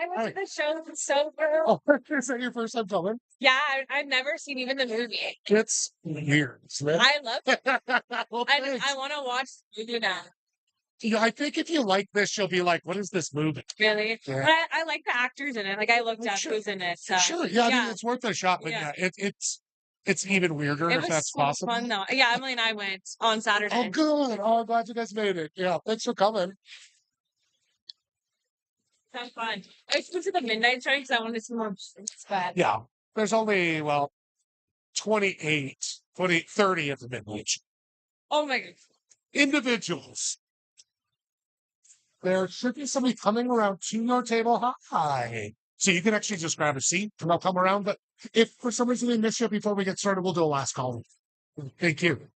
I went Hi. to the show sober. Oh, is that your first time coming? Yeah, I've never seen even the movie. It's weird, isn't it? I love it. Well, I thanks. want to watch the movie now. I think if you like this, you'll be like, "What is this movie?" Really? Yeah. But I like the actors in it. Like I looked up Sure. who's in it. So Sure. Yeah, I mean, yeah, it's worth a shot, but yeah. yeah, it's even weirder It if was that's so possible. fun though. Yeah, Emily and I went on Oh, Saturday. good. Oh, I'm glad you guys made it. Yeah, thanks for coming. So fun. I went to the midnight showing because I wanted some more movies, but Yeah, there's only, well, 30 at the midnight. oh my god. Individuals. There should be somebody coming around to your table. Hi. So you can actually just grab a seat and I'll come around. But if for some reason we miss you before we get started, we'll do a last call. Thank you.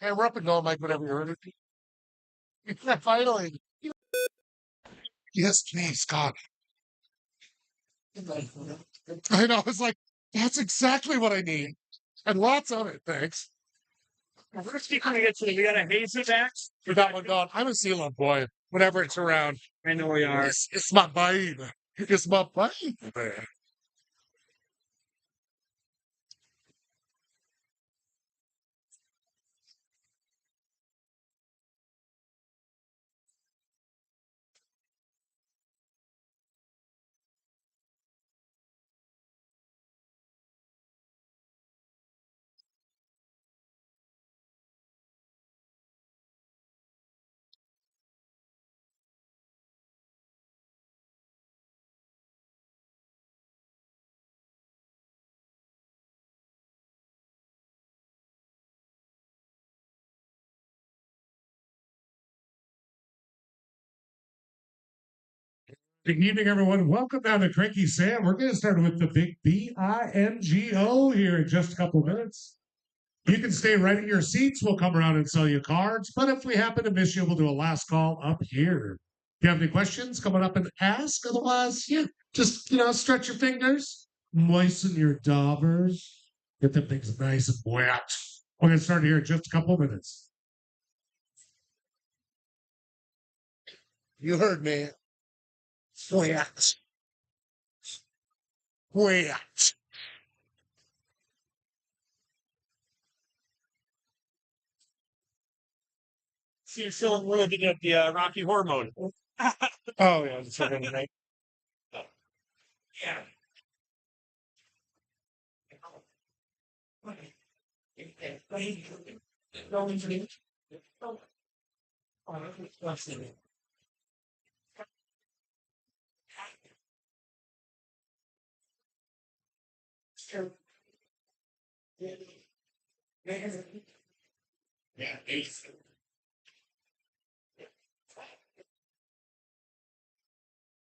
Hey, we're up and going, Mike, whenever you're ready. Finally. Yes, please, God. I know. It's like, that's exactly what I need. And lots of it, thanks. First, you can get to we got a Hazelback. For that one gone. I'm a Sealand boy whenever it's around. I know we are. It's my baby. It's my baby. Good evening, everyone. Welcome down to Cranky Sam. We're going to start with the big BINGO here in just a couple of minutes. You can stay right in your seats. We'll come around and sell you cards. But if we happen to miss you, we'll do a last call up here. If you have any questions, come on up and ask. Otherwise, yeah, just, stretch your fingers, moisten your daubers, get them things nice and wet. We're going to start here in just a couple of minutes. You heard me. Wet. Wet. So you're still a little bit of the Rocky Horror mode. Oh, yeah, that's what right. Yeah. Yeah,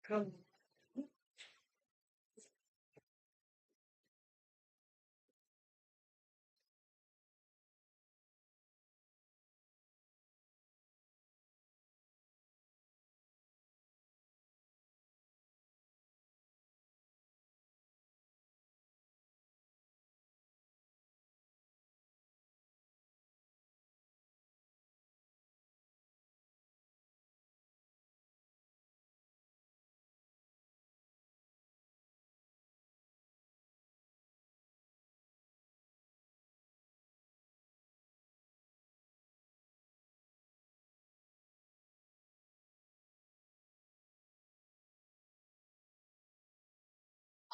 Come.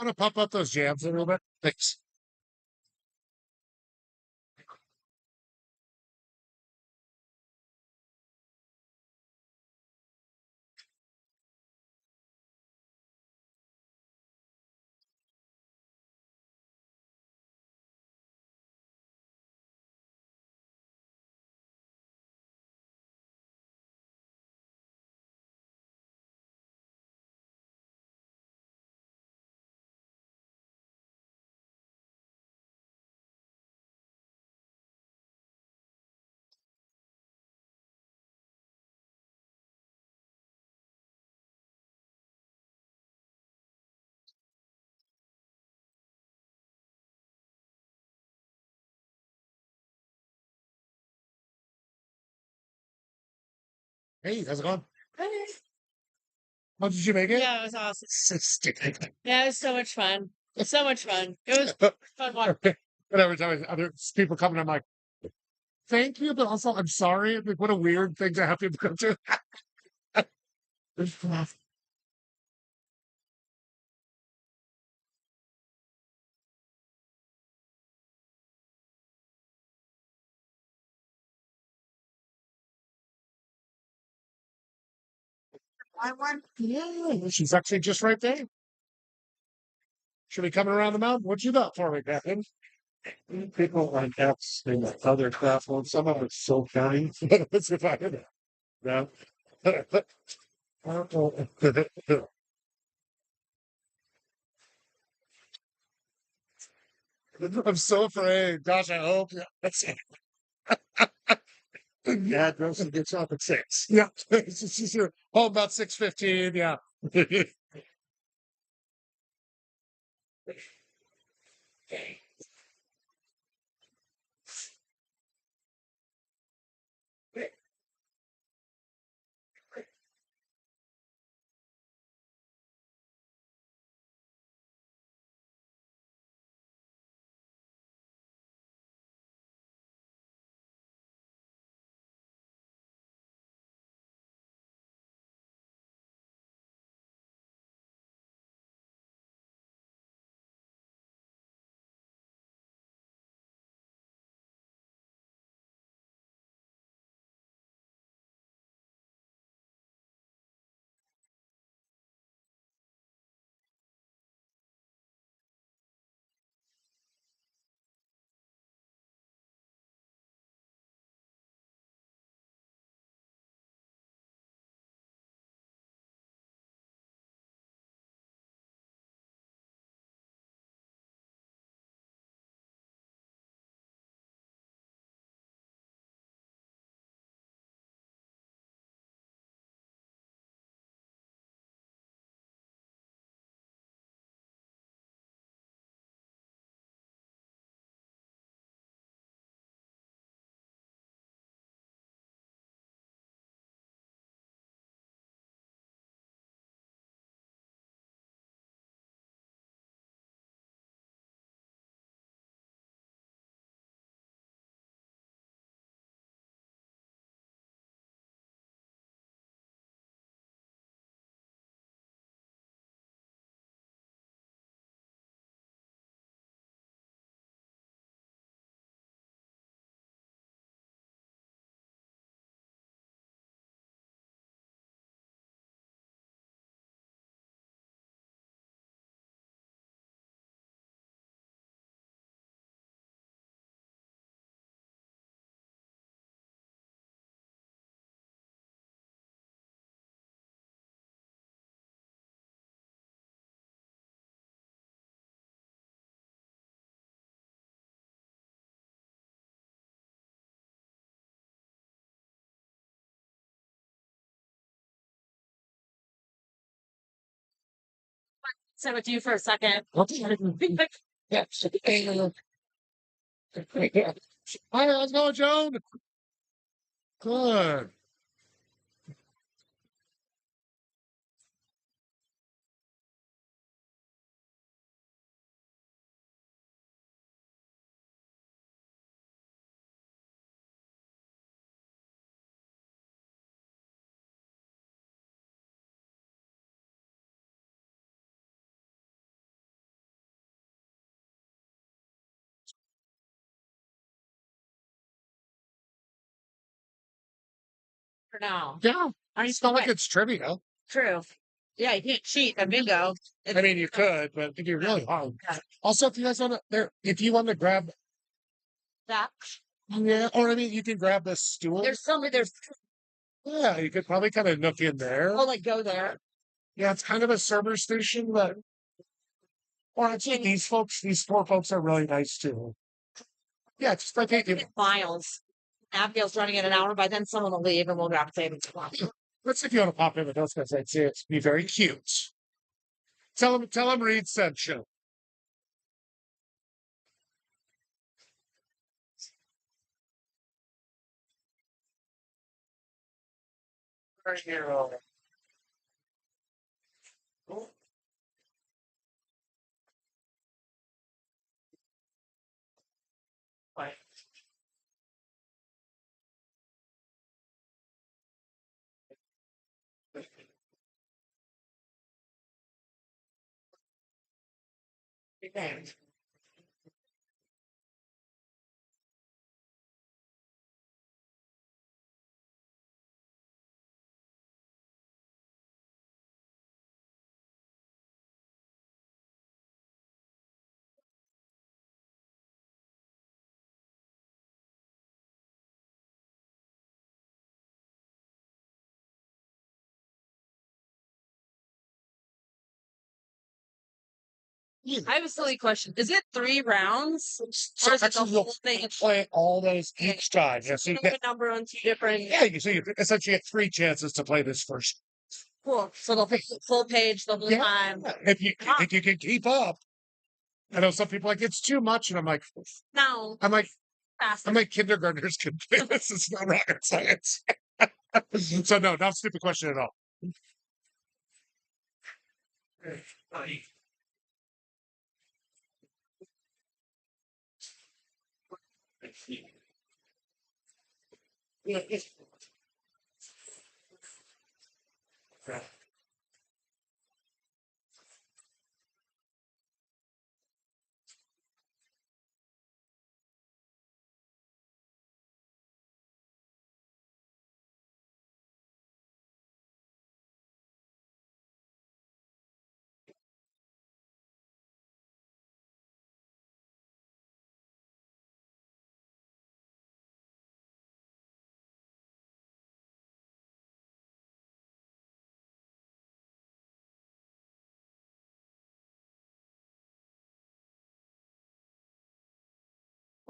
I'm going to pump up those jams a little bit. Thanks. Hey, how's it going? How did you make it? Yeah, it was awesome. So stupid. Yeah, it was so much fun. So much fun. It was fun one. And every time other people come in, I'm like, thank you, but also I'm sorry. Like, what a weird thing to have people come to. I want. Yeah, she's actually just right there. Should be coming around the mountain. What you got for me, Captain? People on apps and other platforms. Some of it's so funny. It's if I had no. I'm so afraid. Gosh, I hope. That's it. Yeah, Wilson gets off at 6. Yeah. She's here. Oh, about 6:15. Yeah. Sit with you for a second. Yeah. Hi, how's it going, Joan? Good. For now. Yeah. Are you It's not like okay? it's trivia. True. Yeah, you can't cheat a bingo. I mean, you could, but it'd be really hard. Also, if you guys want to, there, if you want to grab, That yeah, or I mean, you can grab this stool. there's Yeah, you could probably kind of nook in there. oh like go there. Yeah, it's kind of a server station, but or actually, these four folks are really nice too. Yeah, just like hey, Miles. Abigail's running in an hour. By then someone will leave and we'll grab the table. let's if you want to pop in with those guys, I'd say it's be very cute. Tell them Reed sent you. superhero. I have a silly question. Is it 3 rounds? So Or is it the actually, you'll whole thing? play all those each time. Yeah, so you Pick get, a number on 2 different. yeah, you essentially get 3 chances to play this first. Cool. So the full page the whole Yeah, time. if you can keep up. I know some people like it's too much, and No. I'm like Faster. kindergartners can play this. It's not rocket science. So no, not a stupid question at all.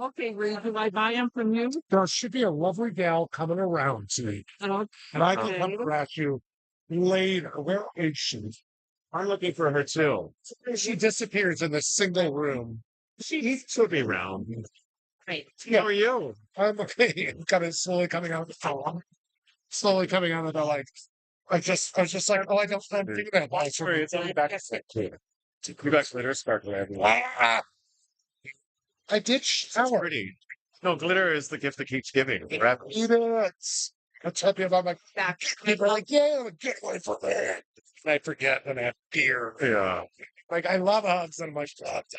Okay, Reed, do I buy them from you? There should be a lovely gal coming around to me, and I can come across you later. Where is she? I'm looking for her too. She disappears in a single room. She should be around. Right. Yeah. How are you? I'm okay. I'm kind of slowly coming out of the phone. Slowly coming out of the like. I was just like, oh, I don't want to do that. Why should Sorry, it's only back at 6. You got glitter sparkler everywhere. Ah, I did That's shower. pretty. No, glitter is the gift that keeps giving. Forever. Peanuts. I'm happy about my Back. people are like, yeah, get away from me. And I forget when I have beer. Yeah. Like, I love hugs, and I'm like,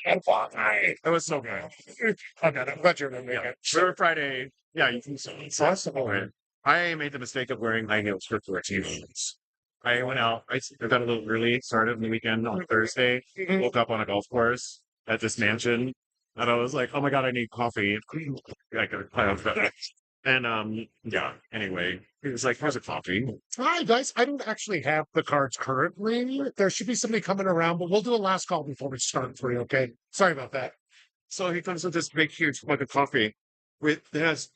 and why? It was so good. I'm glad you're gonna make Yeah. it. River Friday. Yeah, you can see. It's awesome. I made the mistake of wearing high heels for 14 minutes. I went out. I got a little early. Started on the weekend on Thursday. Woke up on a golf course at this mansion, and I was like, "Oh my god, I need coffee." I could play on that. And yeah. Anyway, he was like, "Here's a coffee." Hi, guys. I don't actually have the cards currently. There should be somebody coming around, but we'll do a last call before we start for you, okay? Sorry about that. So he comes with this big, huge mug of coffee with it has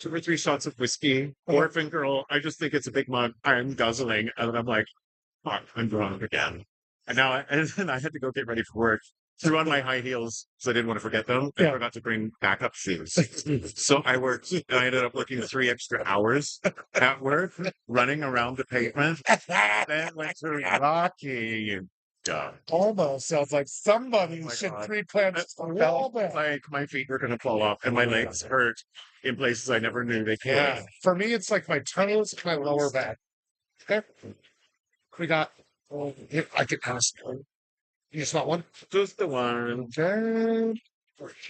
2 or 3 shots of whiskey. Orphan girl. I just think it's a big mug. I'm guzzling, and I'm like, "Fuck, I'm drunk again." And now, and then I had to go get ready for work. Threw on my high heels so I didn't want to forget them. I Yeah. forgot to bring backup shoes. So I worked, and I ended up working 3 extra hours at work, running around the pavement. Then went to Rocky and Almost sounds like somebody Oh my should God. pre-plan I all felt that. like my feet were going to fall off and my legs hurt in places I never knew they could. Yeah. For me, it's like my toes and my lower back. Okay. We got, oh, here, I can ask. You just want one? Just the one. Okay.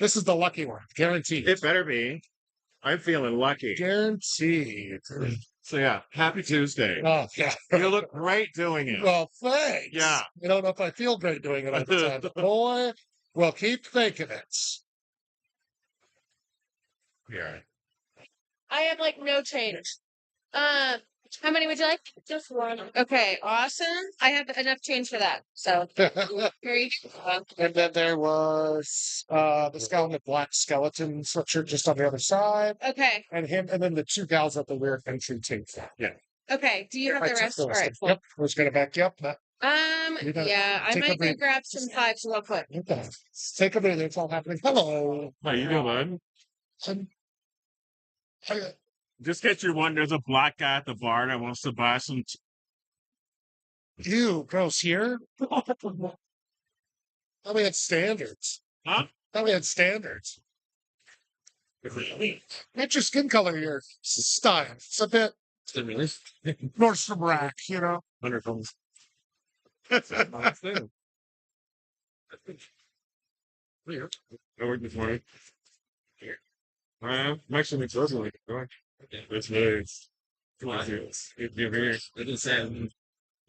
This is the lucky one. Guaranteed. It better be. I'm feeling lucky. Guaranteed. So yeah, happy Tuesday. Oh, yeah. You look great doing it. Well, thanks. Yeah. I don't know if I feel great doing it all the time, but boy, well, keep thinking it. Yeah. I have like no change. How many would you like? Just one. Okay, awesome. I have enough change for that. So here you go. And then there was this guy in the black skeleton sweatshirt just on the other side. Okay. And him, and then the 2 gals at the weird entry tape. Yeah. Okay. Do you have I the took rest? All those right. things. Cool. Yep. I was gonna back you up. But You gotta Yeah, I take a might go break. grab some fives real quick. okay. Take a minute. It's all happening. Hello. How you doing? Um, I, Just get your one. There's a black guy at the bar that wants to buy some. Ew, gross here. Thought we had standards. Huh? Thought we had standards. Not your skin color, your style. It's a bit Nordstrom Rack, you know. Wonderful. I worked this morning. Actually, makes those like it's nice. Come on, here. Give here. It is I'm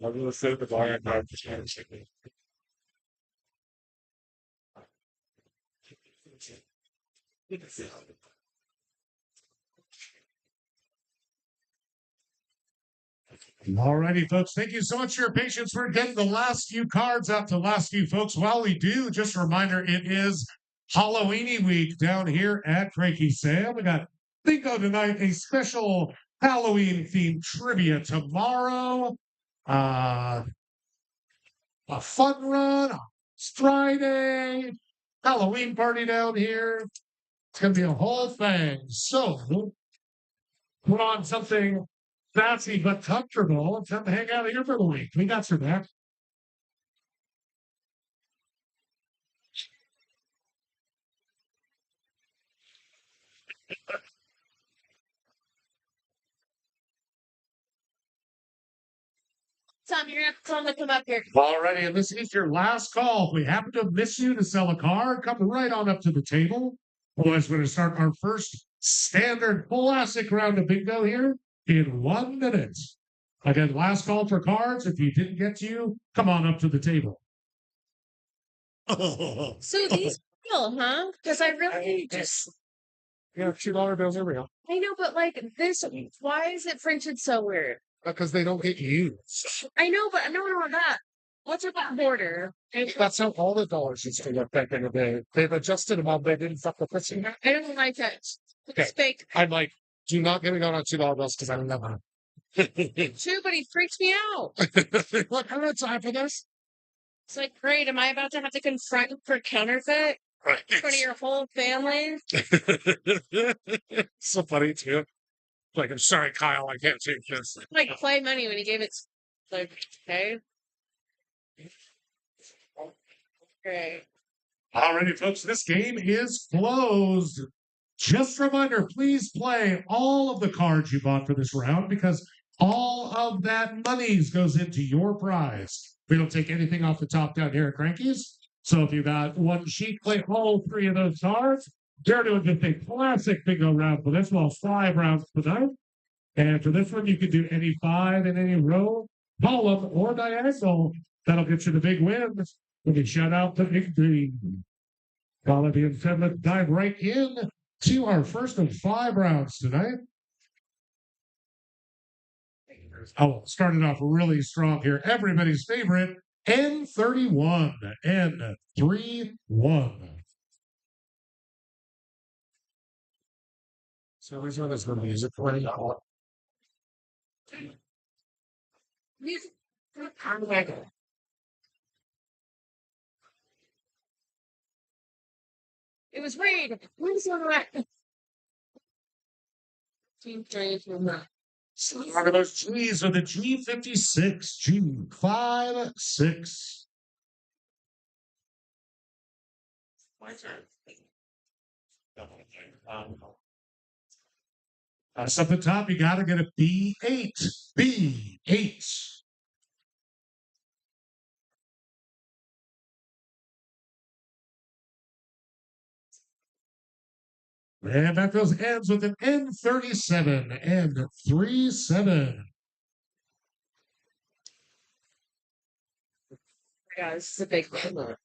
gonna sit at the bar and have the chicken. Alrighty, folks. Thank you so much for your patience. We're getting the last few cards out to the last few folks. While we do, just a reminder, it is Halloweeny week down here at Cranky Sam. We got bingo tonight, a special Halloween themed trivia tomorrow. A fun run. It's Friday. Halloween party down here. It's gonna be a whole thing. So put on something fancy but comfortable and time to hang out here for the week. We got your back. Tom, you're gonna have to tell him to come up here. Alrighty, and this is your last call. If we happen to miss you to sell a car, come right on up to the table. Otherwise, we're going to start our first standard classic round of bingo here in 1 minute. Again, last call for cards. If you didn't get to you, come on up to the table. So these real, huh? Because I really just Yeah, $2 bills. Here we go. I know, but like this, why is it printed so weird? Because they don't get used. I know, but no, that. What's about border? That's how all the dollars used to look back in the day. They've adjusted them all. They didn't fuck with this. I don't like it. Okay. It's fake I'm like, do not get me on $2 bills because I don't know how. too, but he freaks me out. What kind of time for this? It's like, great, am I about to have to confront you for counterfeit Right. in front of your whole family? So funny too. Like, I'm sorry, Kyle, I can't take this. Like play money when he gave it. Like, okay. Great. Alrighty, folks, this game is closed. Just a reminder, please play all of the cards you bought for this round because all of that monies goes into your prize. We don't take anything off the top down here at Cranky's. So if you got one sheet, play all 3 of those cards. They're doing just a classic bingo round for this one, 5 rounds tonight. And for this one, you can do any 5 in any row, column, or diagonal. That'll get you the big wins. We can shout out the big green. All of you said, let's dive right in to our first of 5 rounds tonight. Oh, started off really strong here. Everybody's favorite, N31. N31. So which one is the music playing? Music. It was rain. When's on the Team Train from that. One of those G's are the G56, G56. That's at the top. You got to get a B8. B8. And that goes ends with an N37. N37. Yeah, this is a big one.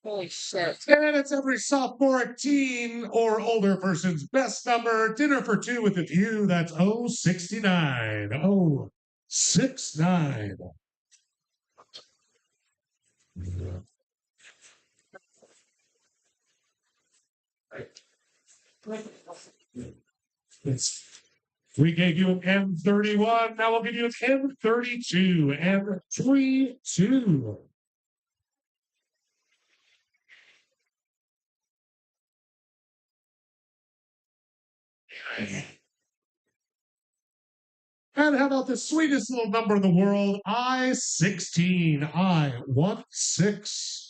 Holy shit. And it's every sophomoric teen or older person's best number. Dinner for 2 with a view. That's 069. 069. We gave you an M31. Now we'll give you an M32. M32. And how about the sweetest little number in the world? I-16. I-16.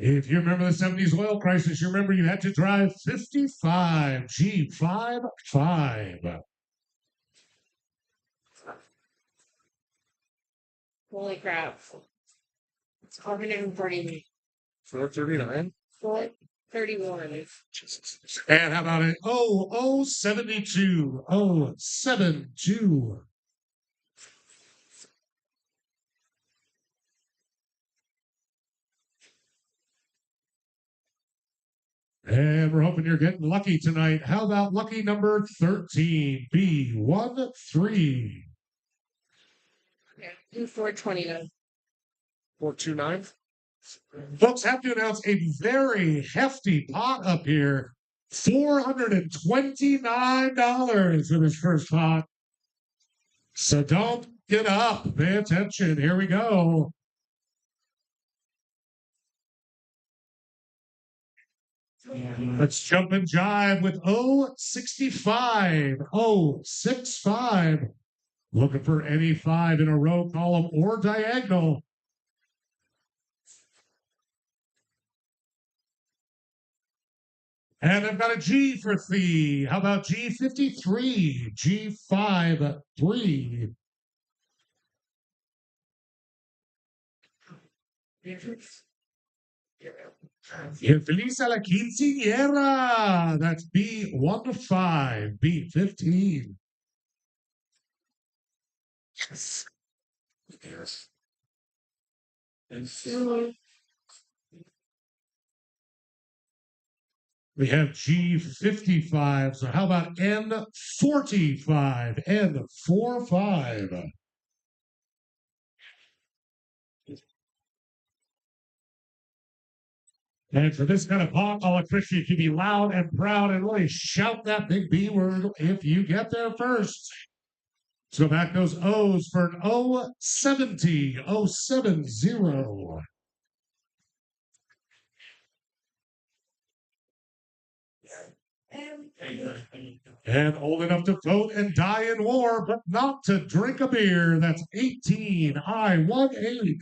If you remember the 70s oil crisis, you remember you had to drive 55 G55. Holy crap. It's 430. 439. 431. And how about it? Oh, 72. Oh, 72. And we're hoping you're getting lucky tonight. How about lucky number 13? B13. Yeah. 429. 429. Folks, have to announce a very hefty pot up here. $429 for this first pot. So don't get up. Pay attention. Here we go. Let's jump and jive with 065. 065. Looking for any 5 in a row, column, or diagonal. And I've got a G for thee. How about G53? G53. Feliz a la quinceañera. That's B1 to 5. B15. Yes. We have G55. So how about N45? N45. And for this kind of pop, I'll appreciate you to be loud and proud and really shout that big B word if you get there first. Let's go back those O's for an 070. 070. And old enough to vote and die in war, but not to drink a beer. That's 18. I-18.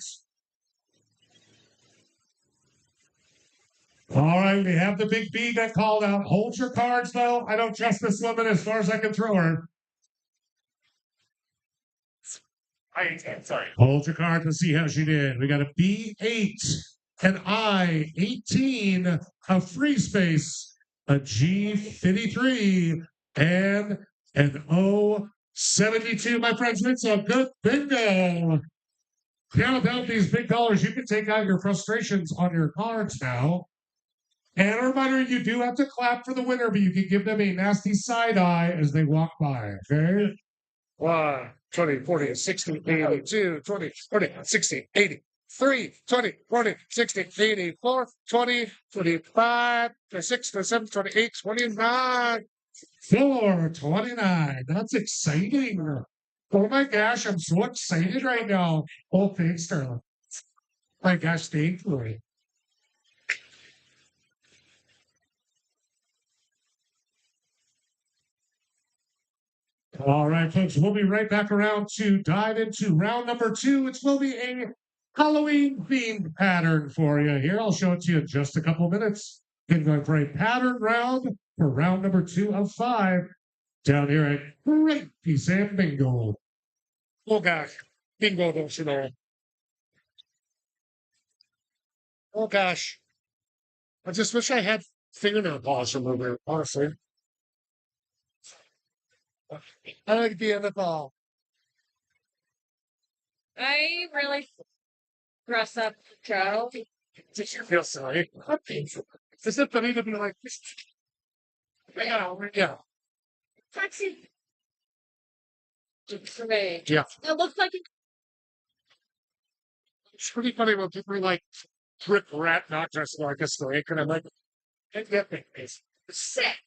All right, we have the big B that called out. Hold your cards, though. I don't trust this woman as far as I can throw her. Sorry. Hold your cards and see how she did. We got a B8, an I-18, a free space, a G53, and an O72. My friends, it's a good bingo. Now, without these big dollars, you can take out your frustrations on your cards now. And a reminder, you do have to clap for the winner, but you can give them a nasty side eye as they walk by, okay? 1, 20, 40, 60, 82, 20, 40, 60, 80, 3, 20, 40, 60, 84, 20, 25, 26, 27, 28, 29, 4, 29. That's exciting. Oh my gosh, I'm so excited right now. Oh, thanks, Sterling. My gosh, thank you. All right, folks, we'll be right back around to dive into round number 2, which will be a Halloween themed pattern for you. Here, I'll show it to you in just a couple minutes. We're going for a pattern round for round number 2 of 5 down here at Cranky Sam Bingo. Oh gosh, bingo, don't you know? Oh gosh, I just wish I had fingernail polish remover, honestly. I like to be in the ball. I really dress up Joe. Did you feel sorry? Is it funny to be like, yeah, Taxi. For me. yeah. It looks like It's pretty funny when people are like, Rick Rat not dressing like a snake, and I'm like, get me, it's sick.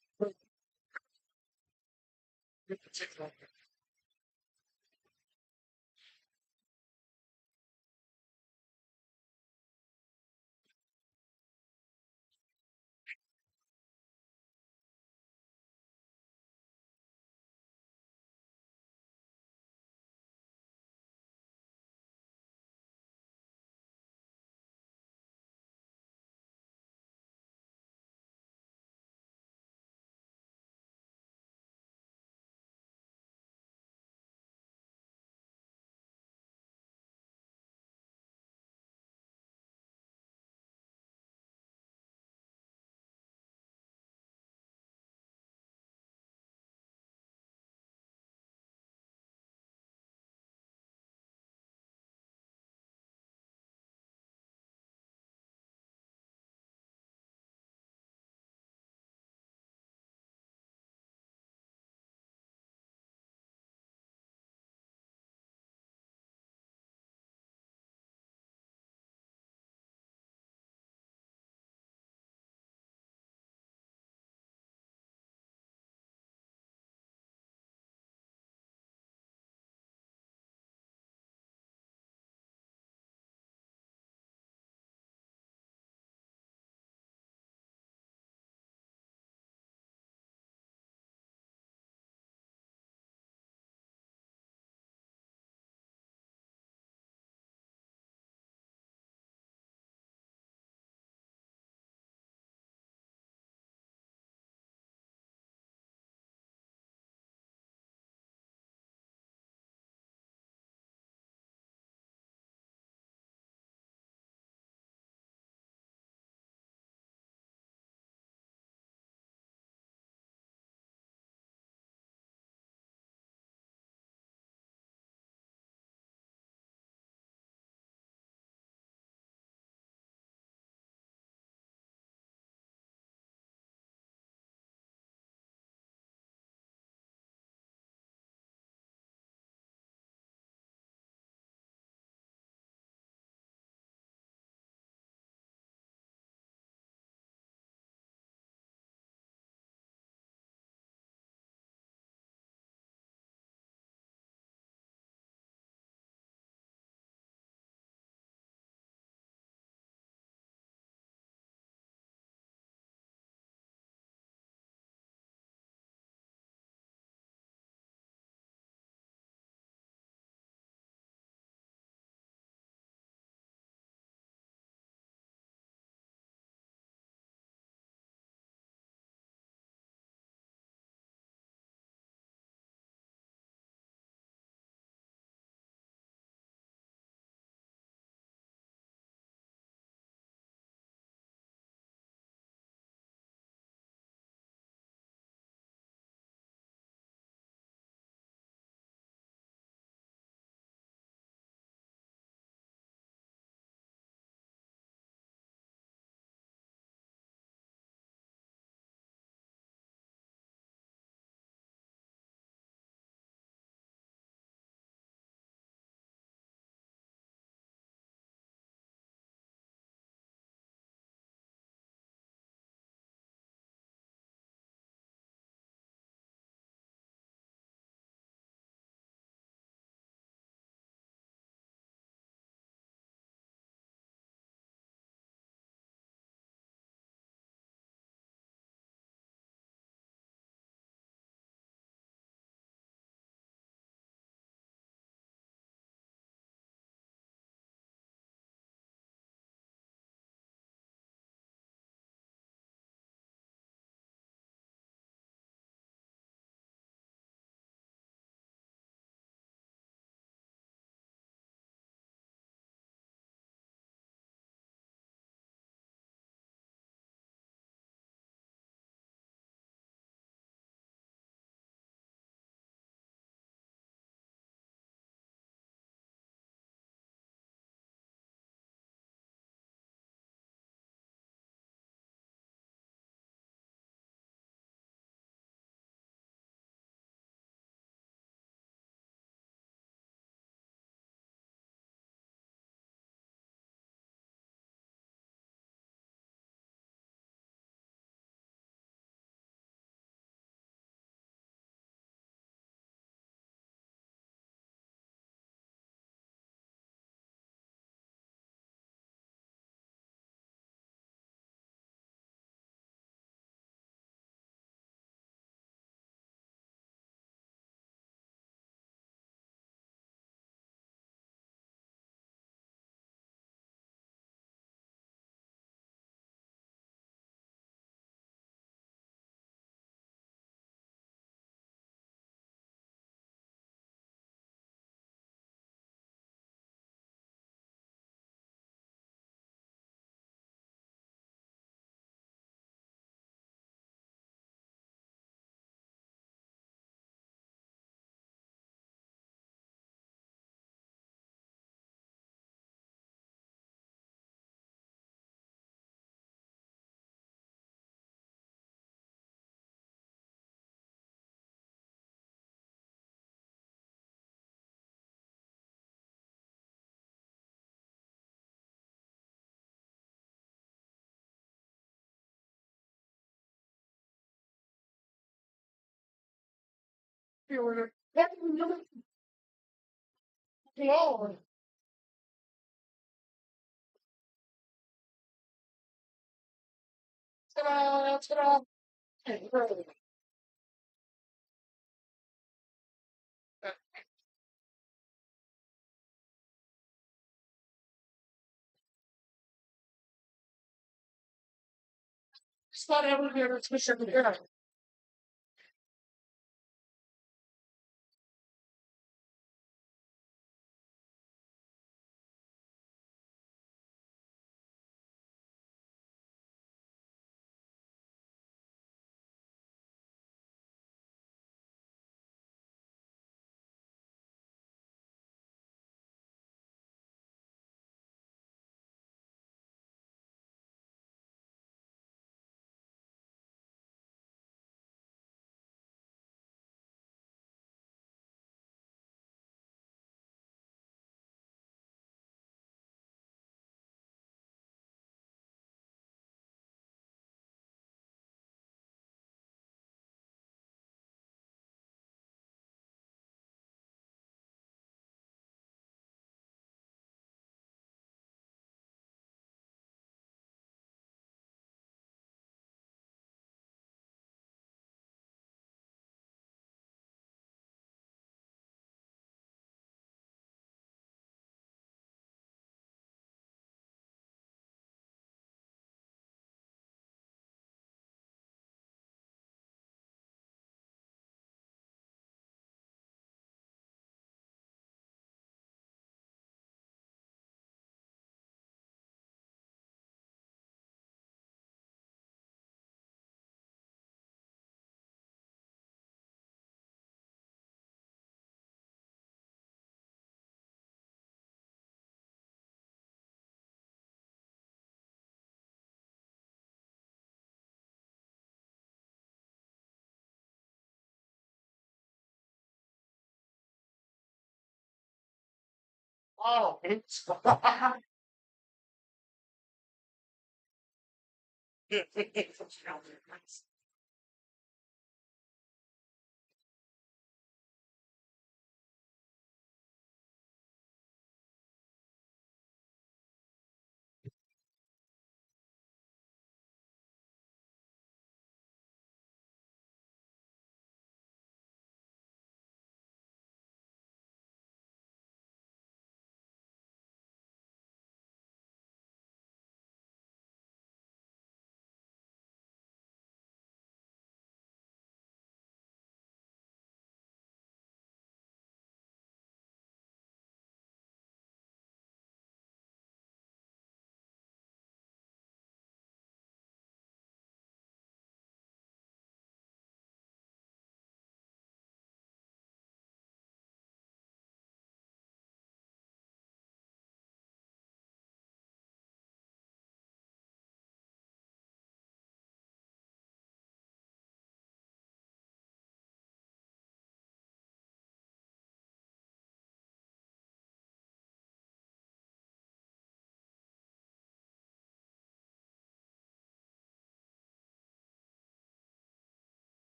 Oh, it's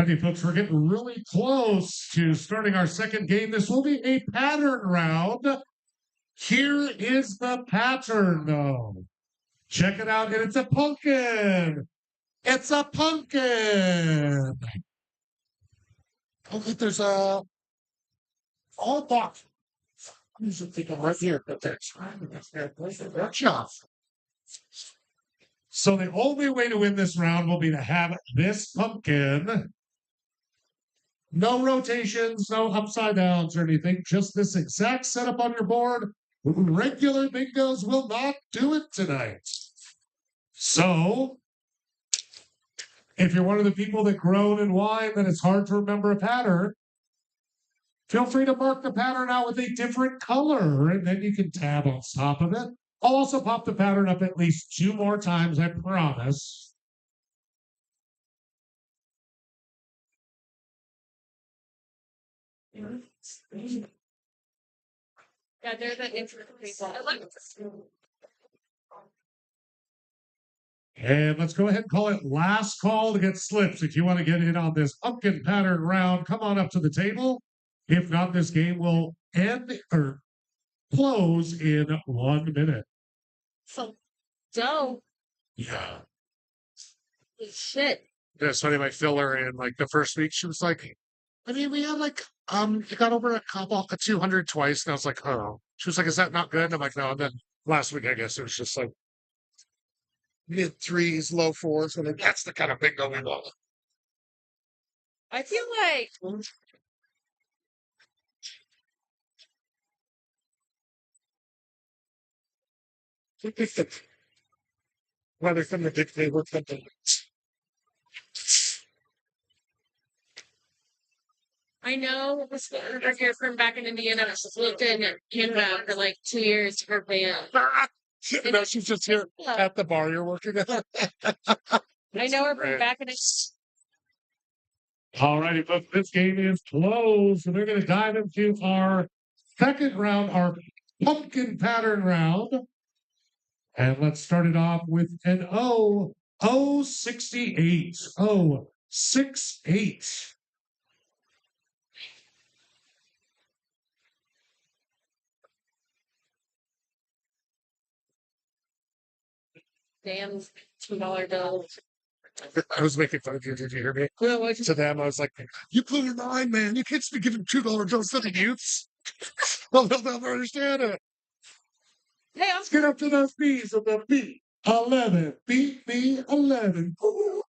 Ready, folks, we're getting really close to starting our second game. This will be a pattern round. Here is the pattern, though. Check it out, and it's a pumpkin. It's a pumpkin. Oh, look, there's a all box. I'm just thinking right here, but they're trying to workshop. So the only way to win this round will be to have this pumpkin. No rotations, no upside downs or anything. Just this exact setup on your board. Regular bingos will not do it tonight. So, if you're one of the people that groan and whine that it's hard to remember a pattern, Feel free to mark the pattern out with a different color, and then you can tab on top of it. I'll also pop the pattern up at least 2 more times, I promise. Yeah, they're the interesting people. I like this. And let's go ahead and call it last call to get slips. If you want to get in on this pumpkin pattern round, come on up to the table. If not, this game will end or close in 1 minute. So dope. Yeah. Holy shit. That's funny. My filler in like the first week, she was like, I mean, we had like, it got over a 200 twice. And I was like, oh, she was like, is that not good? And I'm like, no. And then last week, I guess it was just like mid threes, low fours. And that's the kind of bingo we want. I feel like Whether from the big table, something. I know this girl here from back in Indiana. She's lived in Canada for like 2 years for band. No, she's just here at the bar you're working at. I know her from back in. All righty, folks, this game is closed. So we're going to dive into our second round, our pumpkin pattern round. And let's start it off with an O68. O68. Damn $2 bills. I was making fun of you. Did you hear me? Well, what'd you To them, I was like, you blew your mind, man. You can't be giving $2 bills to the youths. They'll never understand it. Hey, Let's get up to those B's of the B11. B11. Ooh.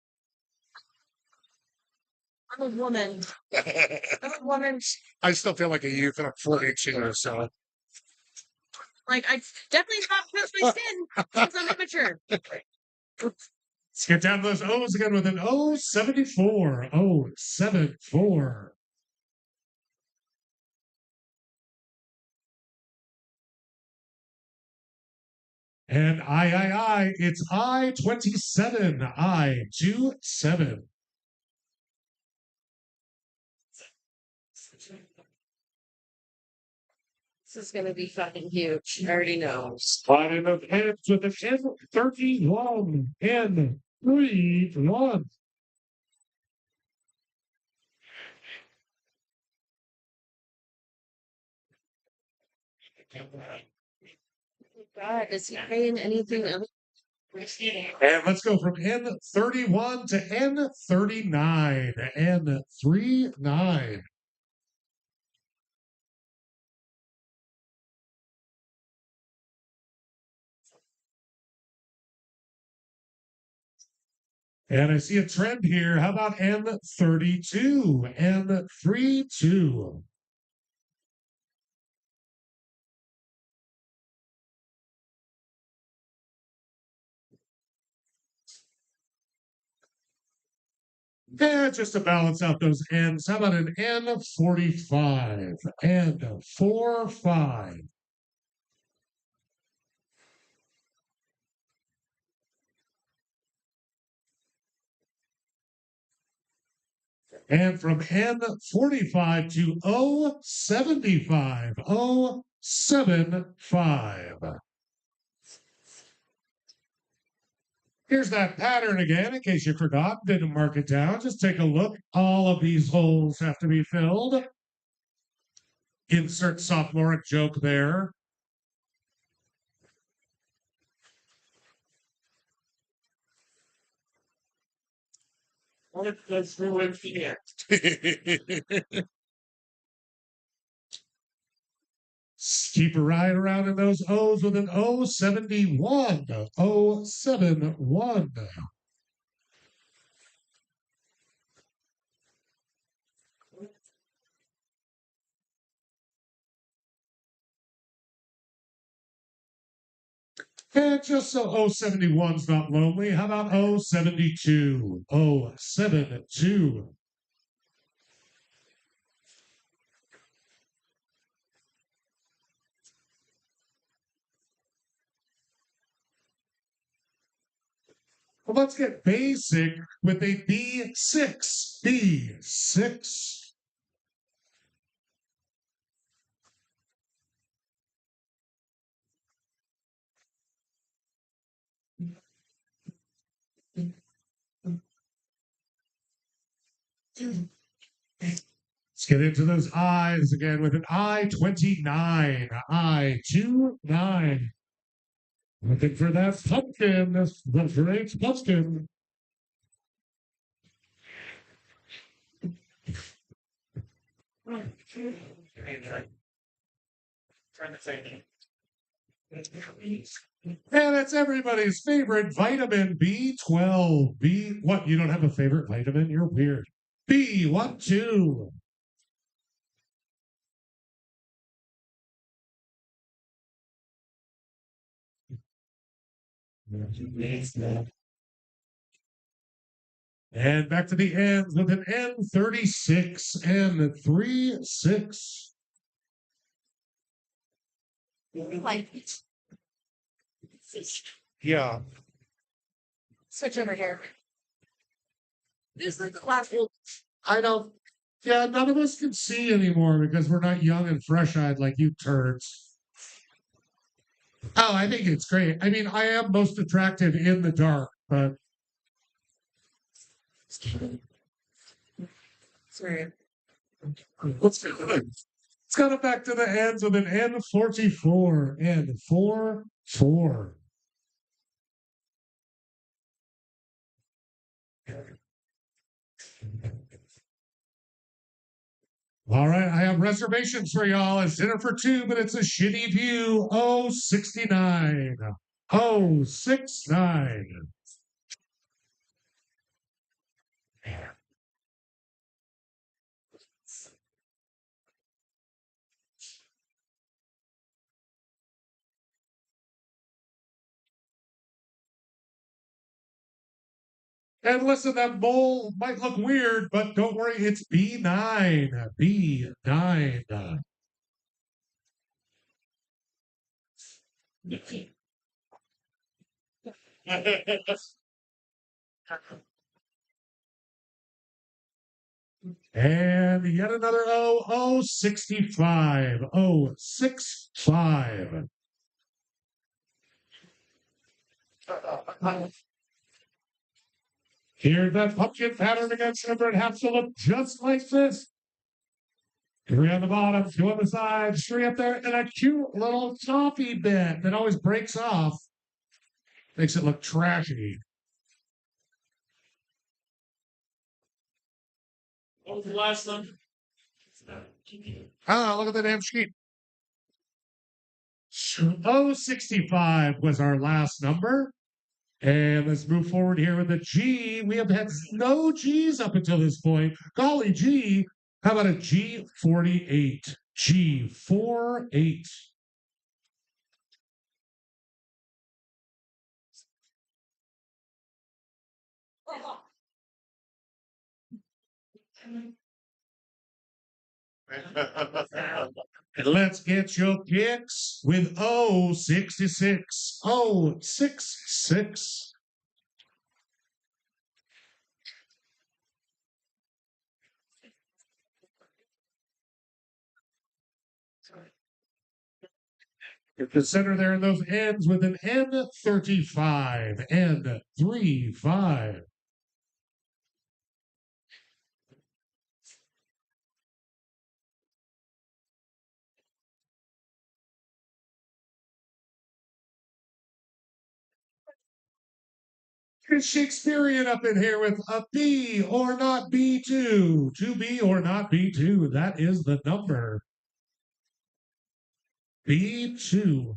I'm a woman. I'm a woman. I still feel like a youth and I'm 42, so. Like, I definitely not touch my skin because I'm immature. Let's get down to those O's again with an O74. O74. And it's I-27. I-27. This is going to be fucking huge. I already know. Sliding of heads with an N31. N31. God, is he paying anything else? And let's go from N31 to N39. N39. And I see a trend here. How about N32? N32. Yeah, just to balance out those N's. How about an N45? N45. And from N45 to O75. O75. Here's that pattern again, in case you forgot, didn't mark it down. Just take a look. All of these holes have to be filled. Insert sophomoric joke there. Let's ruin the Keep a ride around in those O's with an O71. O71. And just so O71's not lonely, how about O72? O72. Well, let's get basic with a B6. B6. Let's get into those I's again with an I-29. I-29. Looking for that pumpkin, the great pumpkin. And it's everybody's favorite vitamin B12. What? You don't have a favorite vitamin? You're weird. B12. And back to the ends with an N36 and 36. Yeah. Switch over here. This is like the last one. I don't. Yeah, none of us can see anymore because we're not young and fresh-eyed like you turds. Oh, I think it's great. I mean, I am most attractive in the dark, but Sorry. let's go back to the ends with an N44. N44. All right, I have reservations for y'all. It's dinner for two, but it's a shitty view. Oh, 69. Oh, 69. And listen, that bowl might look weird, but don't worry, it's B9. B9. And yet another O, 65. 65. Here's that pumpkin pattern against number. It has to look just like this. Three on the bottom, two on the sides, three up there, and a cute little toffee bit that always breaks off. Makes it look trashy. What was the last number? Ah, look at the damn sheet. 065 was our last number. And let's move forward here with a G. We have had no G's up until this point. Golly gee, how about a G48? G48. And let's get your kicks with 066. 066. Hit the center there in those ends with an N35. N35. Shakespearean up in here with a B or not B2. 2B or not B2. That is the number. B2.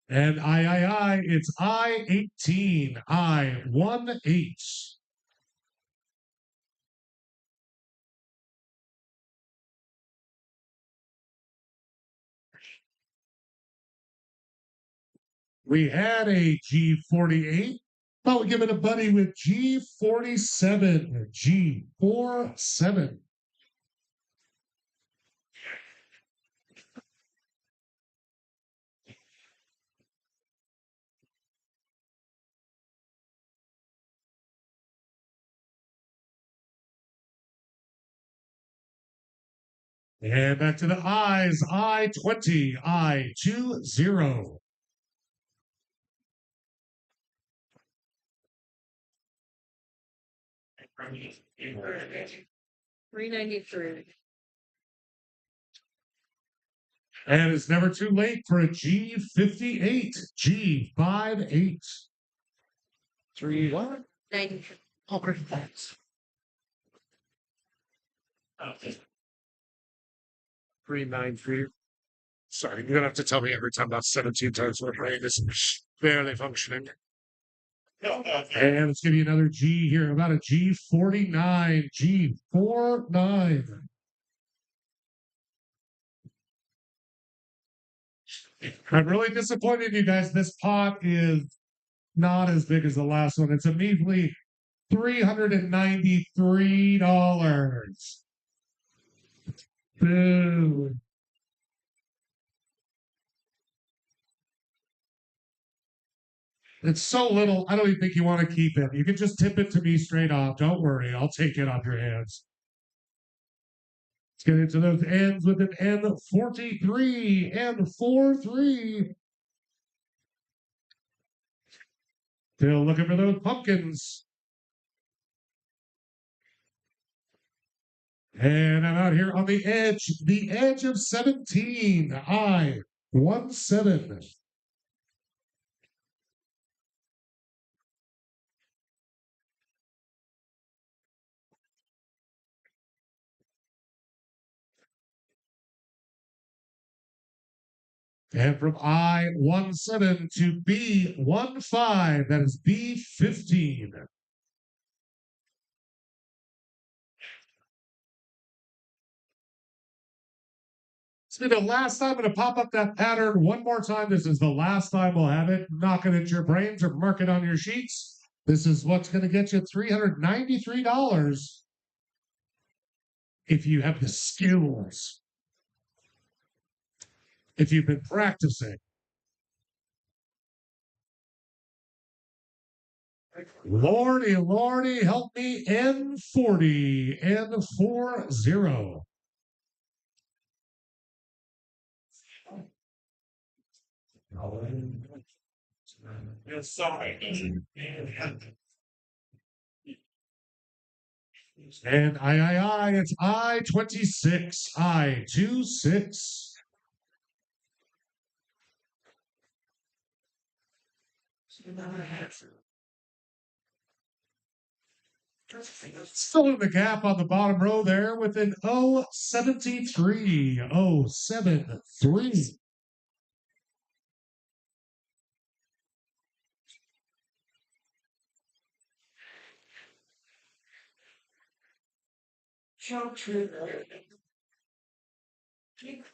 And I, it's I-18. I-18. We had a G48. Oh, we give it a buddy with G47. G47. And back to the I's. I-20, I-20. 393. And it's never too late for a G58. G58. 3 what? 93. Oh, great. Thanks. Okay. 393. Sorry, you're going to have to tell me every time about 17 times my brain is barely functioning. And let's give you another G here, about a G49. G49. I'm really disappointed in you guys. This pot is not as big as the last one. It's a measly $393. Boo. It's so little, I don't even think you want to keep it. You can just tip it to me straight off. Don't worry, I'll take it off your hands. Let's get into those ends with an N43 and 43. Still looking for those pumpkins. And I'm out here on the edge of 17. I-17. And from I-17 to B-15, that is B-15. It's been the last time I'm going to pop up that pattern one more time. This is the last time we'll have it. Knock it at your brains or mark it on your sheets. This is what's going to get you $393 if you have the skills. If you've been practicing. Lordy, Lordy, help me. N40, N40. And it's I-26, I-26. Still in the gap on the bottom row there with an 073. 073.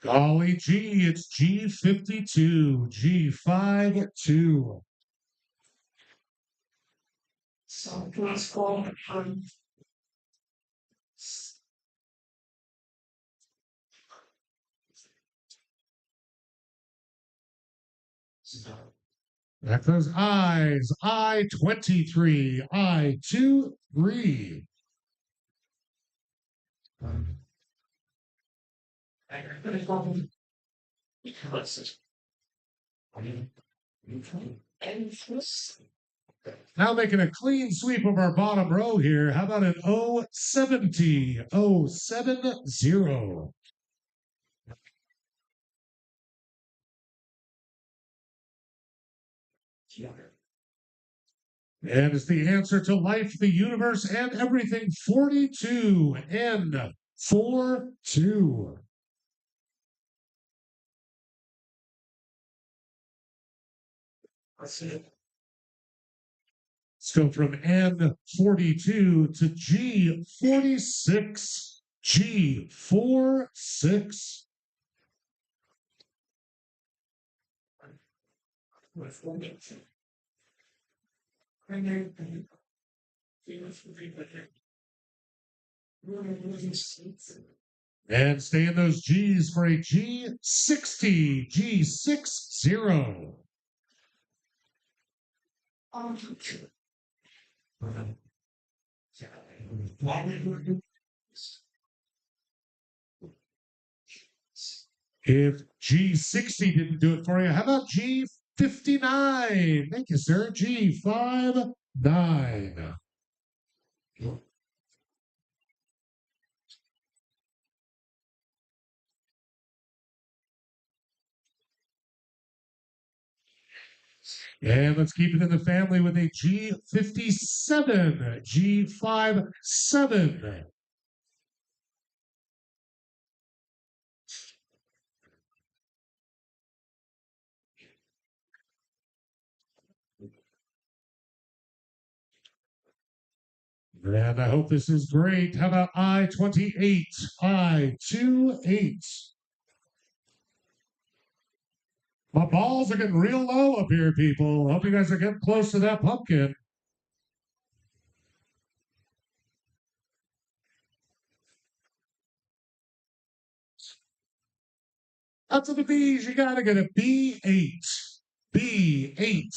Golly gee, it's G52. G52. Back those eyes. I-23. I-23. Now making a clean sweep of our bottom row here. How about an 070? 070. And it's the answer to life, the universe, and everything. 42 and 42. Let's go from N42 to G46. G46. And stay in those G's for a G60. G60. If G60 didn't do it for you, how about G59? Thank you, sir. G59. And let's keep it in the family with a G57. G57. And I hope this is great. How about I-28? I-28. My balls are getting real low up here, people. Hope you guys are getting close to that pumpkin. Up to the B's, you gotta get a B8. B8.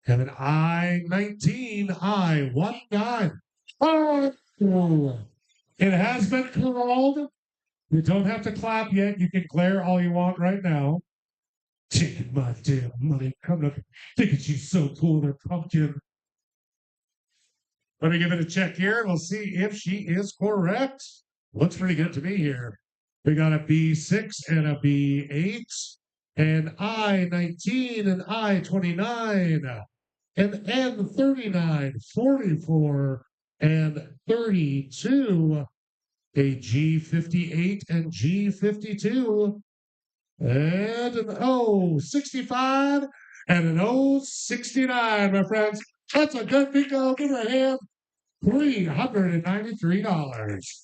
And an I-19, I-19. Oh, it has been called. You don't have to clap yet. You can glare all you want right now. Taking my damn money, coming up, thinking she's so cool, their pumpkin. Let me give it a check here and we'll see if she is correct. Looks pretty good to me here. We got a B6 and a B8, an I-19, an I-29, an N-39, 44, and 32, a G58 and G52, and an O65 and an O69, my friends. That's a good bingo. Give her a hand. $393.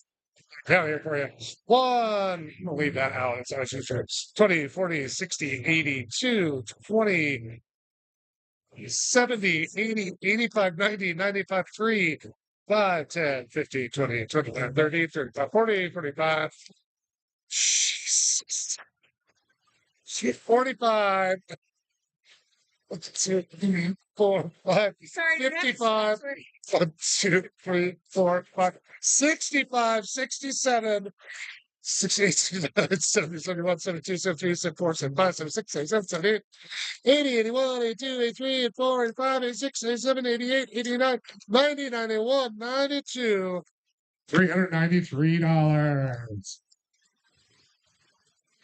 Down here for you. One, I'll leave that out. It's actually 20, 40, 60, 80, 2, 20, 70, 80, 85, 90, 95, 3, 5, 10, 15, 20, 25, 30, 35, 40, 45. Jesus. 45. 2, 3, 4, 5, Sorry, 55. 1, 2, 3, 4, 5, 65, 67, 68, 69, 70, 71, 72, 73, 74, 75, 76, 77, 78, 80, 81, 82, 83, 84, 85, 86, 87, 88, 89, 90, 91, 92. $393.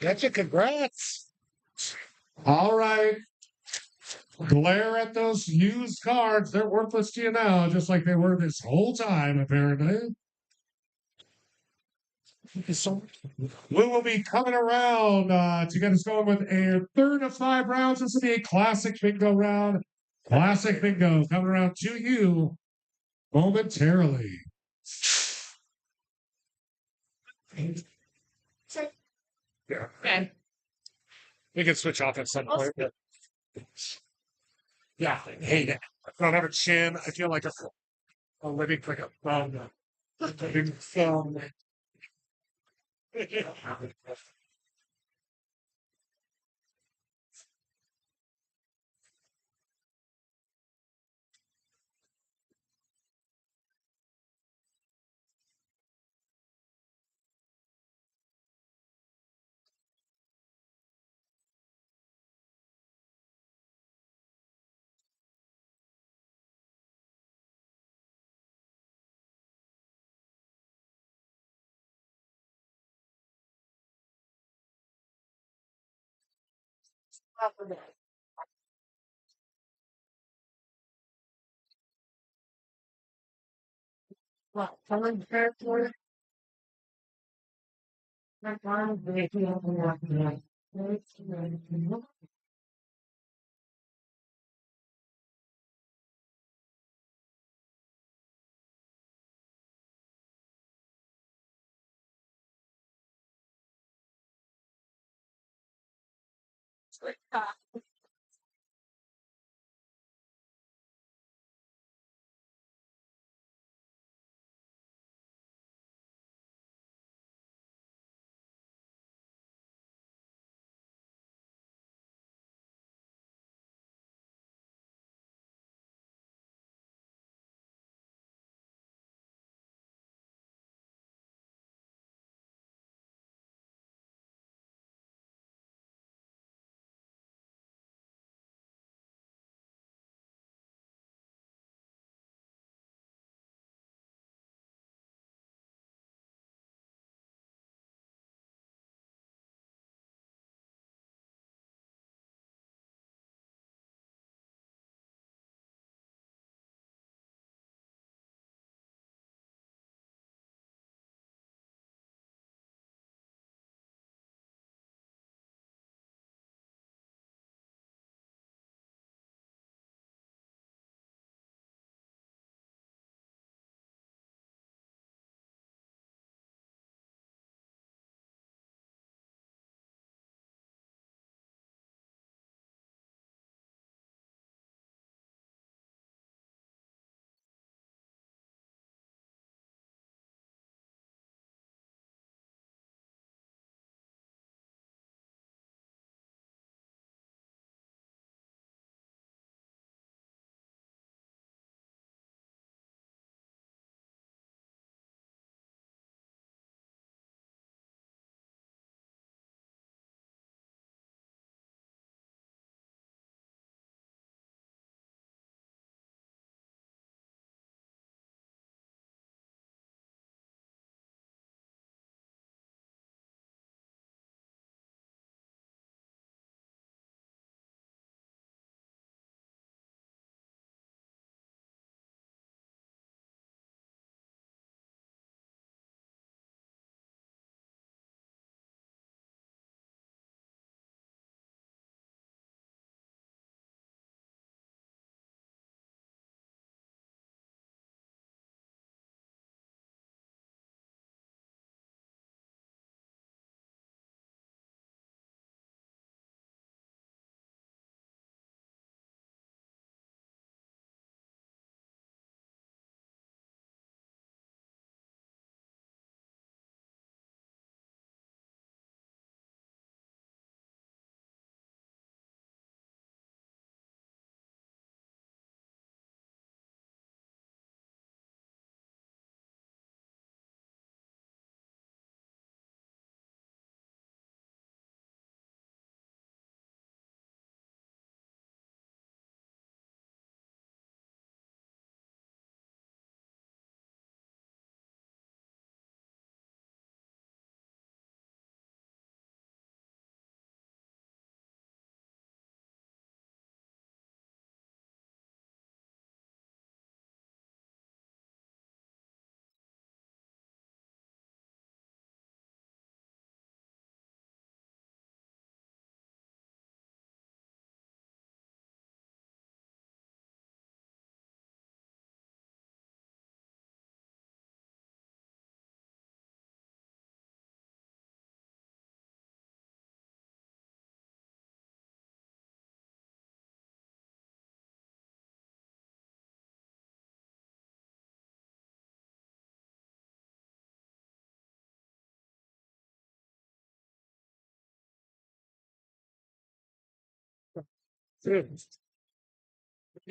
Gotcha, congrats. All right. Glare at those used cards. They're worthless to you now, just like they were this whole time, apparently. We will be coming around to get us going with a third of 5 rounds. This will be a classic bingo round. Classic bingo coming around to you momentarily. Yeah. Okay. We can switch off at some point. Yeah, I hate it. I don't have a chin. I feel like a living like a bum. Living film. Well, coming back for it.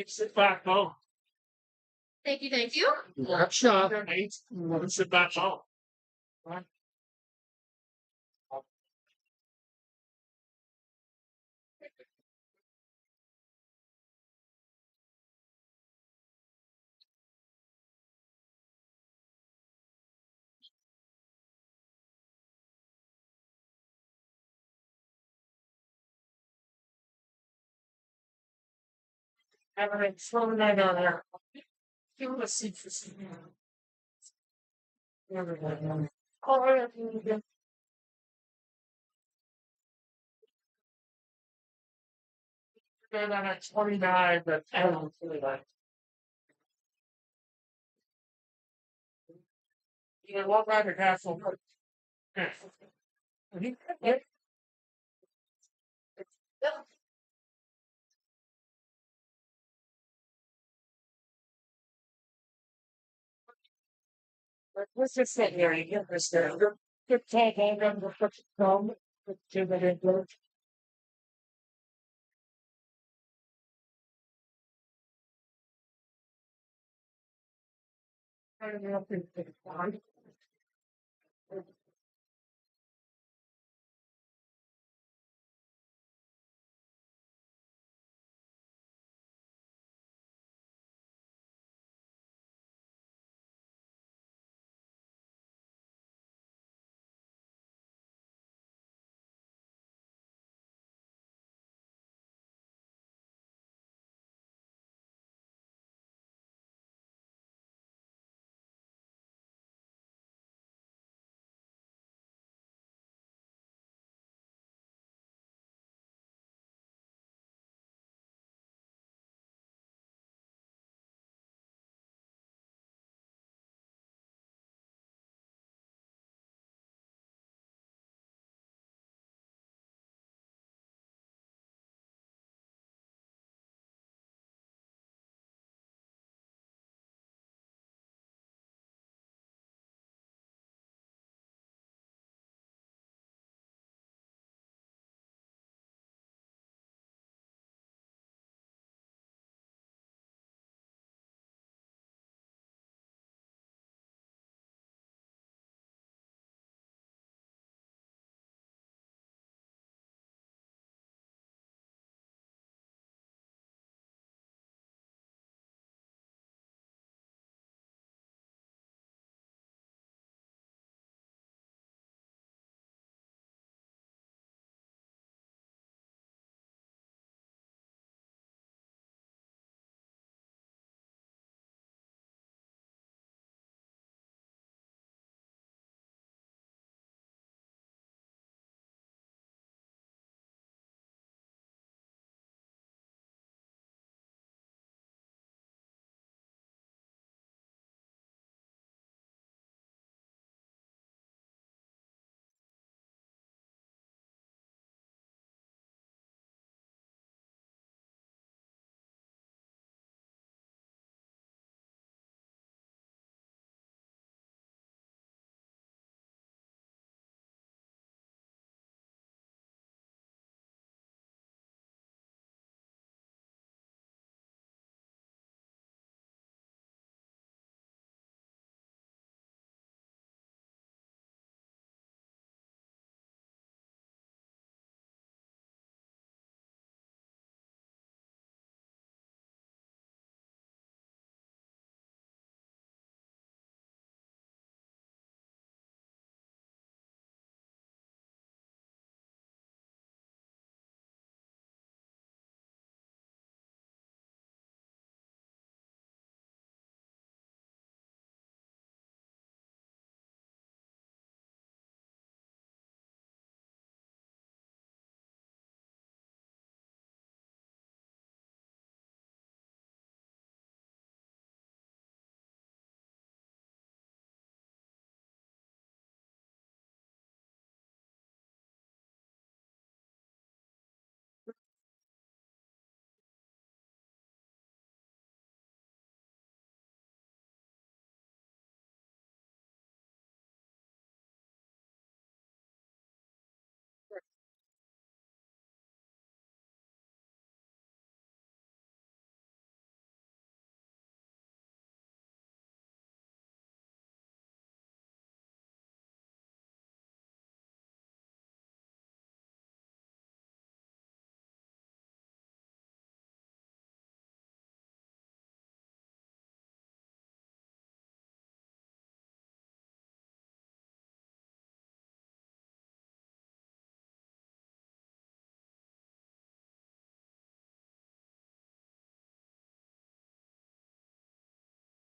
Sit back home. Thank you, thank you. Shot. Sit back home. Everything thrown right on there. Give him a seat for some. Oh, then I'm at 29, but I don't feel like. You know, walk around the castle. Yep. Let's just sit here and get this there. Good talk, I'm going to put it down. Give it a good. I don't know if it's fine.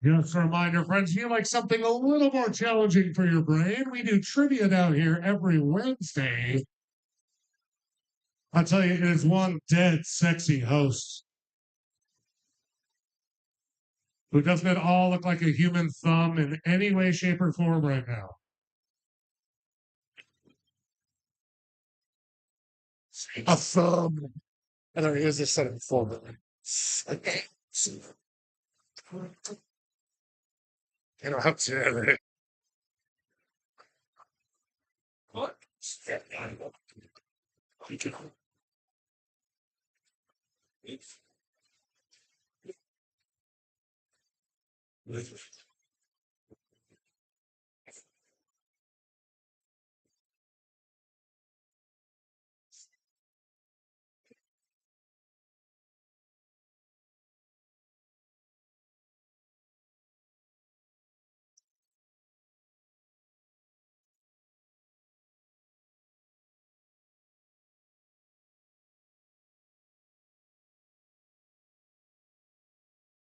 Just a reminder, friends, if you like something a little more challenging for your brain, we do trivia down here every Wednesday. I'll tell you, it is one dead sexy host who doesn't at all look like a human thumb in any way, shape, or form right now. A thumb. And there is a set of form. Okay. You know, how to what?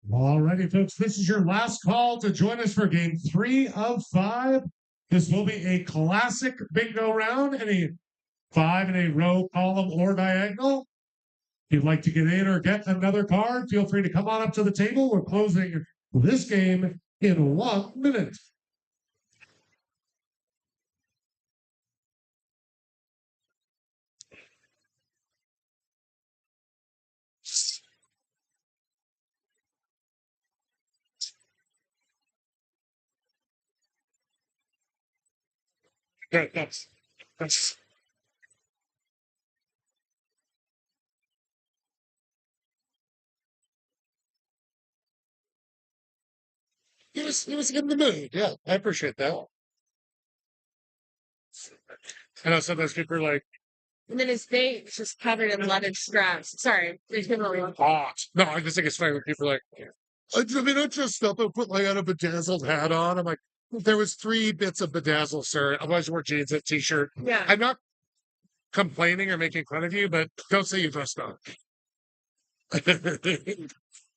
All righty, folks. This is your last call to join us for game 3 of 5. This will be a classic bingo round, any 5 in a row, column, or diagonal. If you'd like to get in or get another card, feel free to come on up to the table. We're closing this game in 1 minute. Good, that's he was in the mood. Yeah, I appreciate that. I know sometimes people are like, And then his face is just covered in leather straps. Sorry, there's been a hot. No, I just think it's funny when people are like, I mean, I just up and put like on a bedazzled hat on. I'm like, there was 3 bits of bedazzle, sir. Otherwise, you wore jeans and t-shirt. Yeah. I'm not complaining or making fun of you, but don't say you dressed up.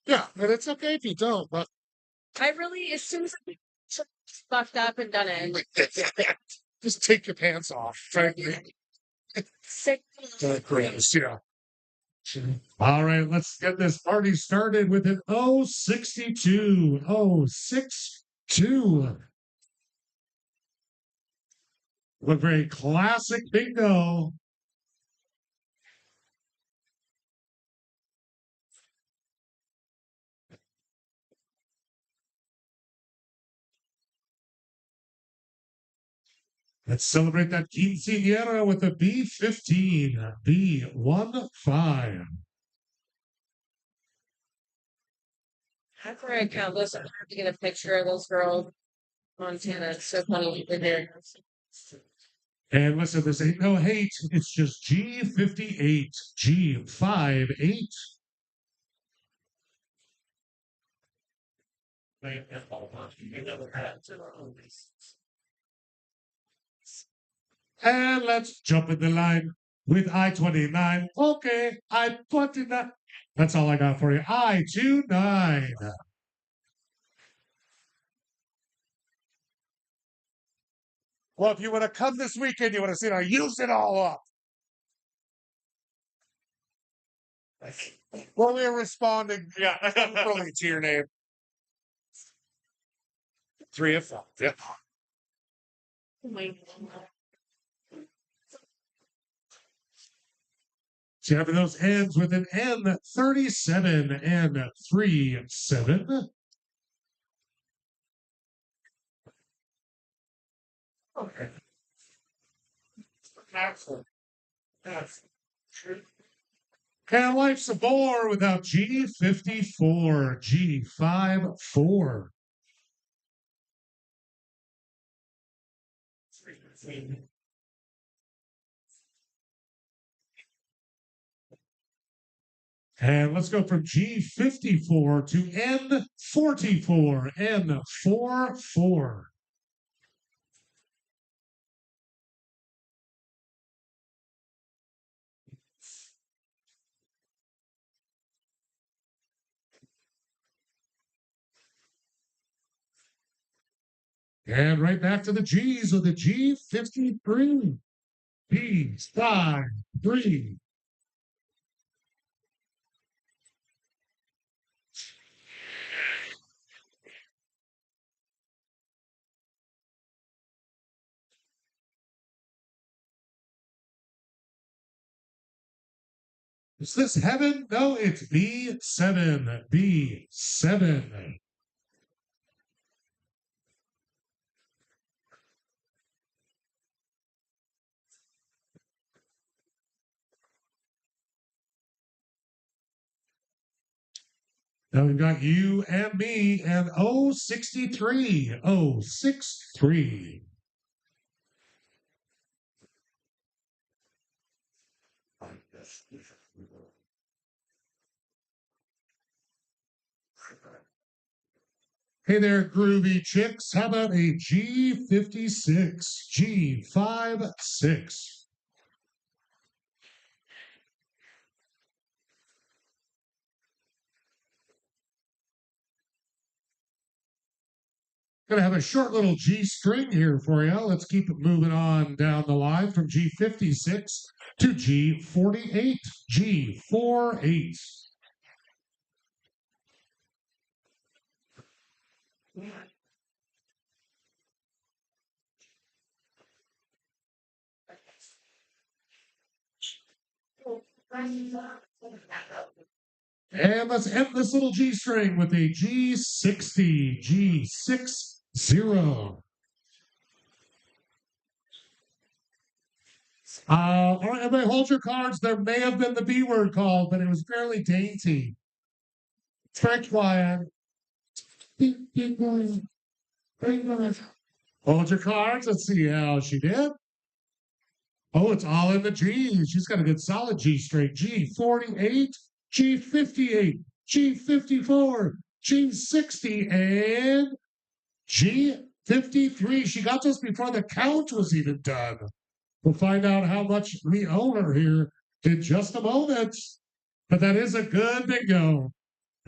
Yeah, and it's okay if you don't. But I really, as soon as I fucked up and done it, just take your pants off, frankly. sick. Yeah. All right, let's get this party started with an 062. 062. Look for a classic bingo. Let's celebrate that quinceañera with a B15, B15. After I count this, I have to get a picture of those girls. Montana. It's so funny. They're there. And listen, this ain't no hate. It's just G58, G58. And let's jump in the line with I-29. Okay, I-29. That's all I got for you. I-29. Well, if you want to come this weekend, you want to see I use it all up. Well, we're responding, yeah, early to your name. 3 of 5. Yeah. So having those ends with an N37 and 37. Okay. Excellent. That's true. And life's a bore without G54, G54. And let's go from G54 to N44, N44. And right back to the G's with the G53. G53. Is this heaven? No, it's B7. B7. Now we've got you and me and 063. 063. Hey there, groovy chicks. How about a G56? G56. Gonna have a short little G string here for you. Let's keep it moving on down the line from G56 to G48. G48. And let's end this little G string with a G60. G60. All right, everybody hold your cards. There may have been the B word called, but it was fairly dainty. Very quiet. Hold your cards. Let's see how she did. Oh, it's all in the G's. She's got a good solid G string. G48, G58, G54, G60, and G53. She got this before the count was even done. We'll find out how much we owe her here in just a moment. But that is a good bingo.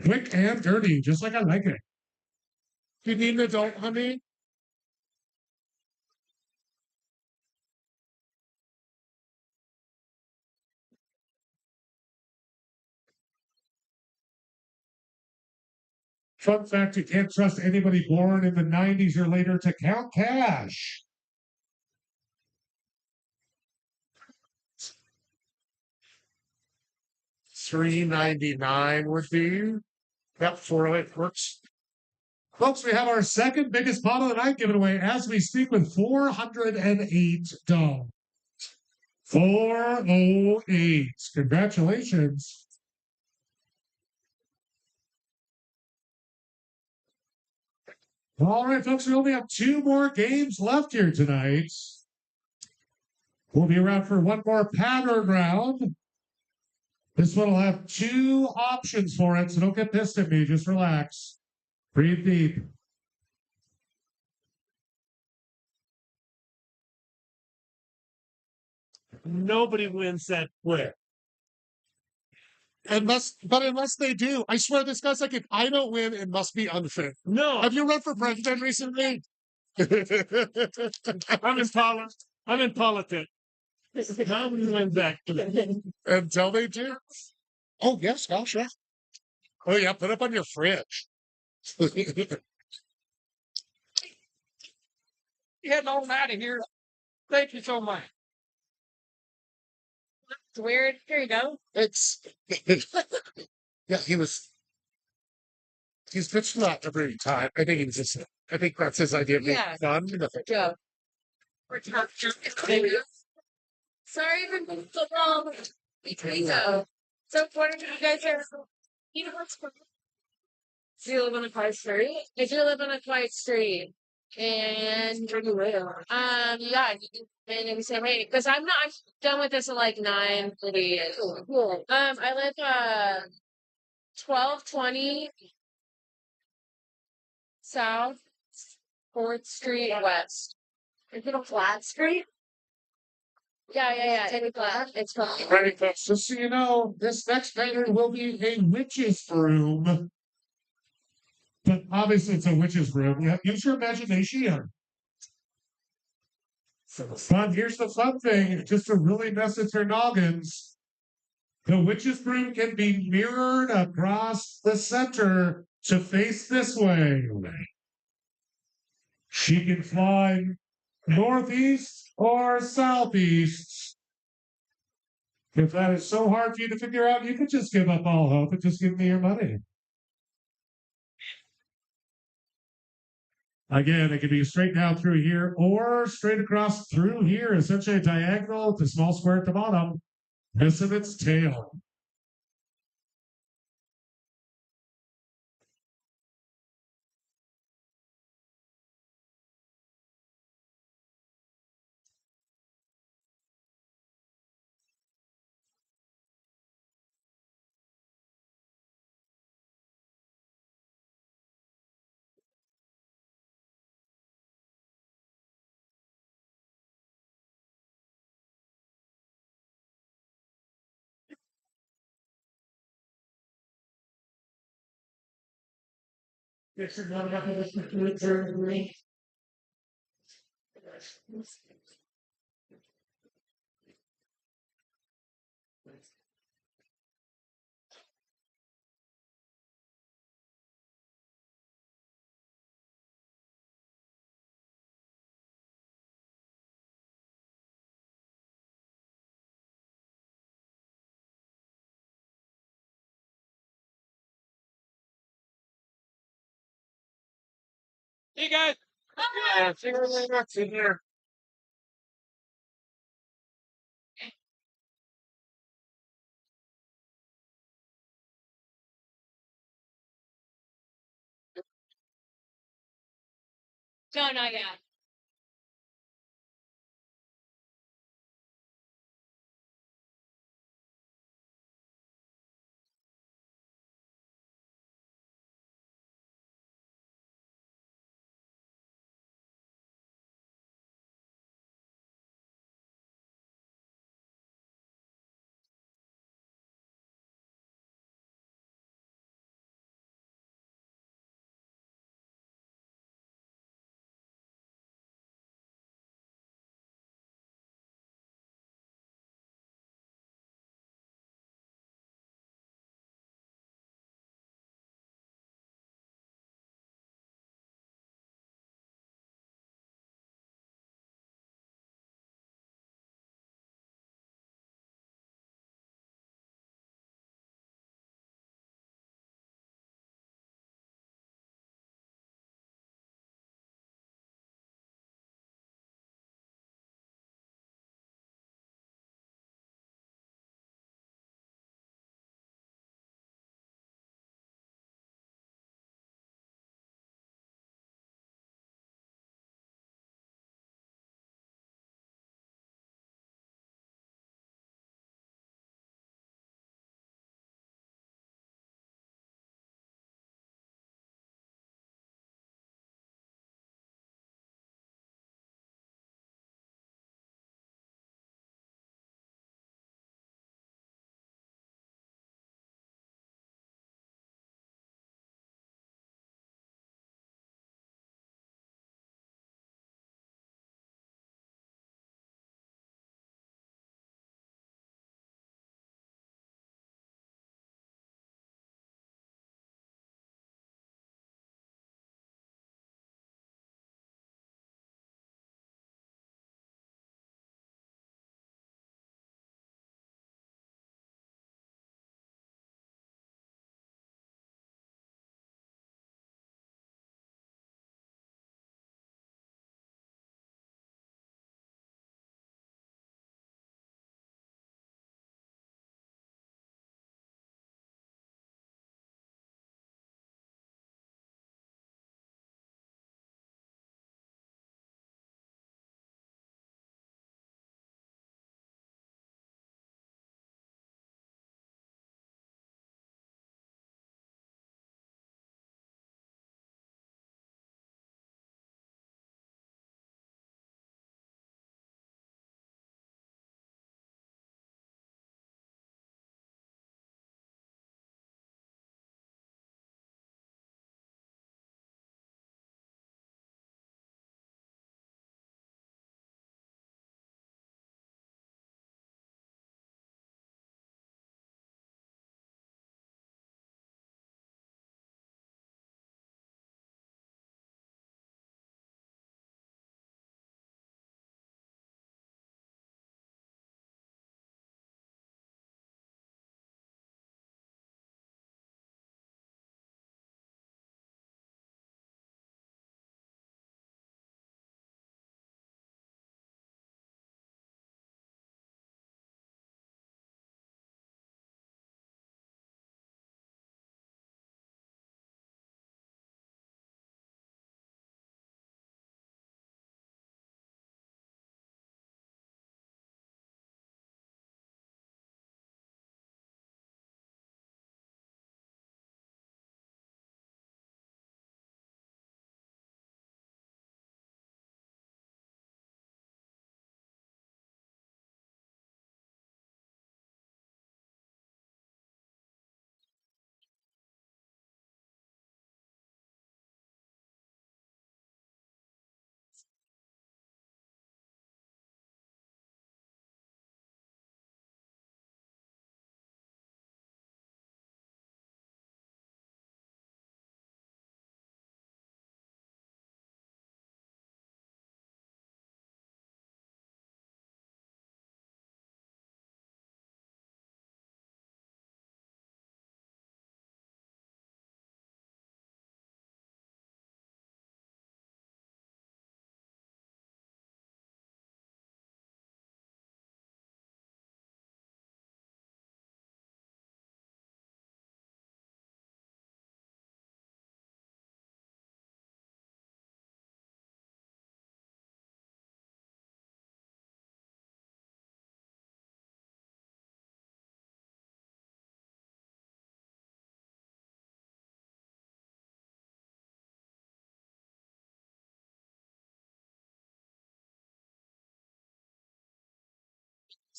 Quick and dirty, just like I like it. You need an adult, honey? Fun fact, you can't trust anybody born in the 90s or later to count cash. $3.99 would be. Yep, 408 works. Folks, we have our second biggest pot of the night given away as we speak with $408. 408. Congratulations. All right, folks, we only have two more games left here tonight. We'll be around for one more pattern round. This one will have two options for it, so don't get pissed at me. Just relax. Breathe deep. Nobody wins that quick. Unless they do, I swear this guy's like, if I don't win, it must be unfair. No, Have you run for president recently? I'm in politics. Nobody wins that quick. Until they do. Oh yes, gosh, yeah. Oh yeah, put it up on your fridge. Getting on out of here. Thank you so much. It's weird. Here you go. It's yeah, he's pitched that every time. I think he's just I think that's his idea of being Yeah. fun. Joe. We're talking. Sorry for being so long. So, what do you guys have? You know what's fun? Do you live on a quiet street? I do live on a quiet street. And yeah, and we say, hey, because I'm done with this at like 9:30. I live 1220 South 4th Street West. Is it a flat street? Yeah. It's flat. It's flat. Right, folks, just so you know, this next venue will be a witch's room. But obviously it's a witch's room. Yeah, use your imagination. But here's the fun thing, just to really mess with your noggins. The witch's broom can be mirrored across the center to face this way. She can fly northeast or southeast. If that is so hard for you to figure out, you could just give up all hope and just give me your money. Again, it can be straight down through here or straight across through here, essentially a diagonal with a small square at the bottom. Missing its tail. This is what happened with the Hey guys. Yeah, cigarette box in here. No, not yet.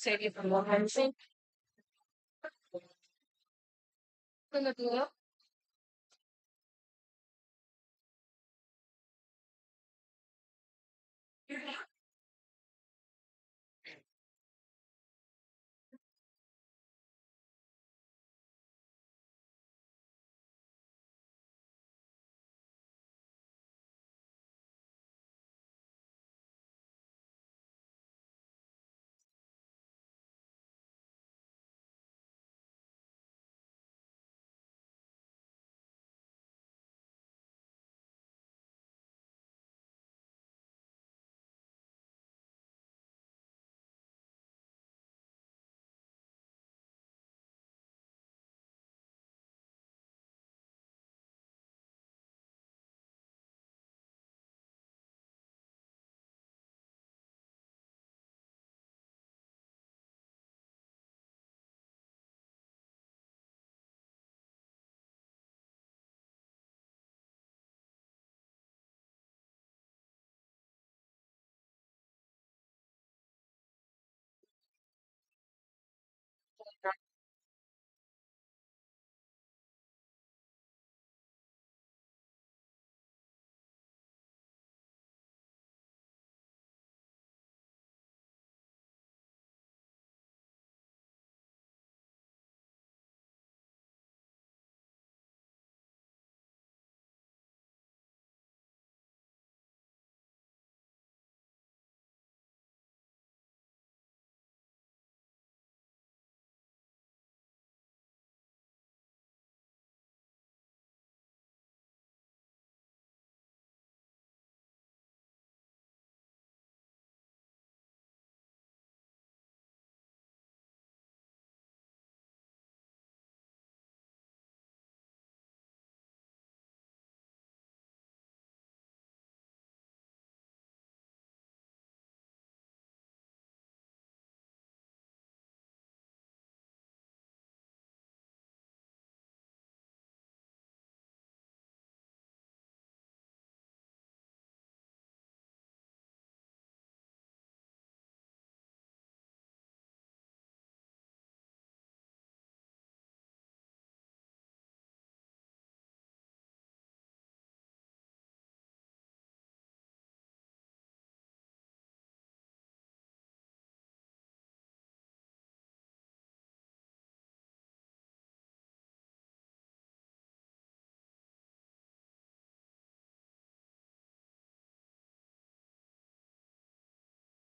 save you from more harvesting.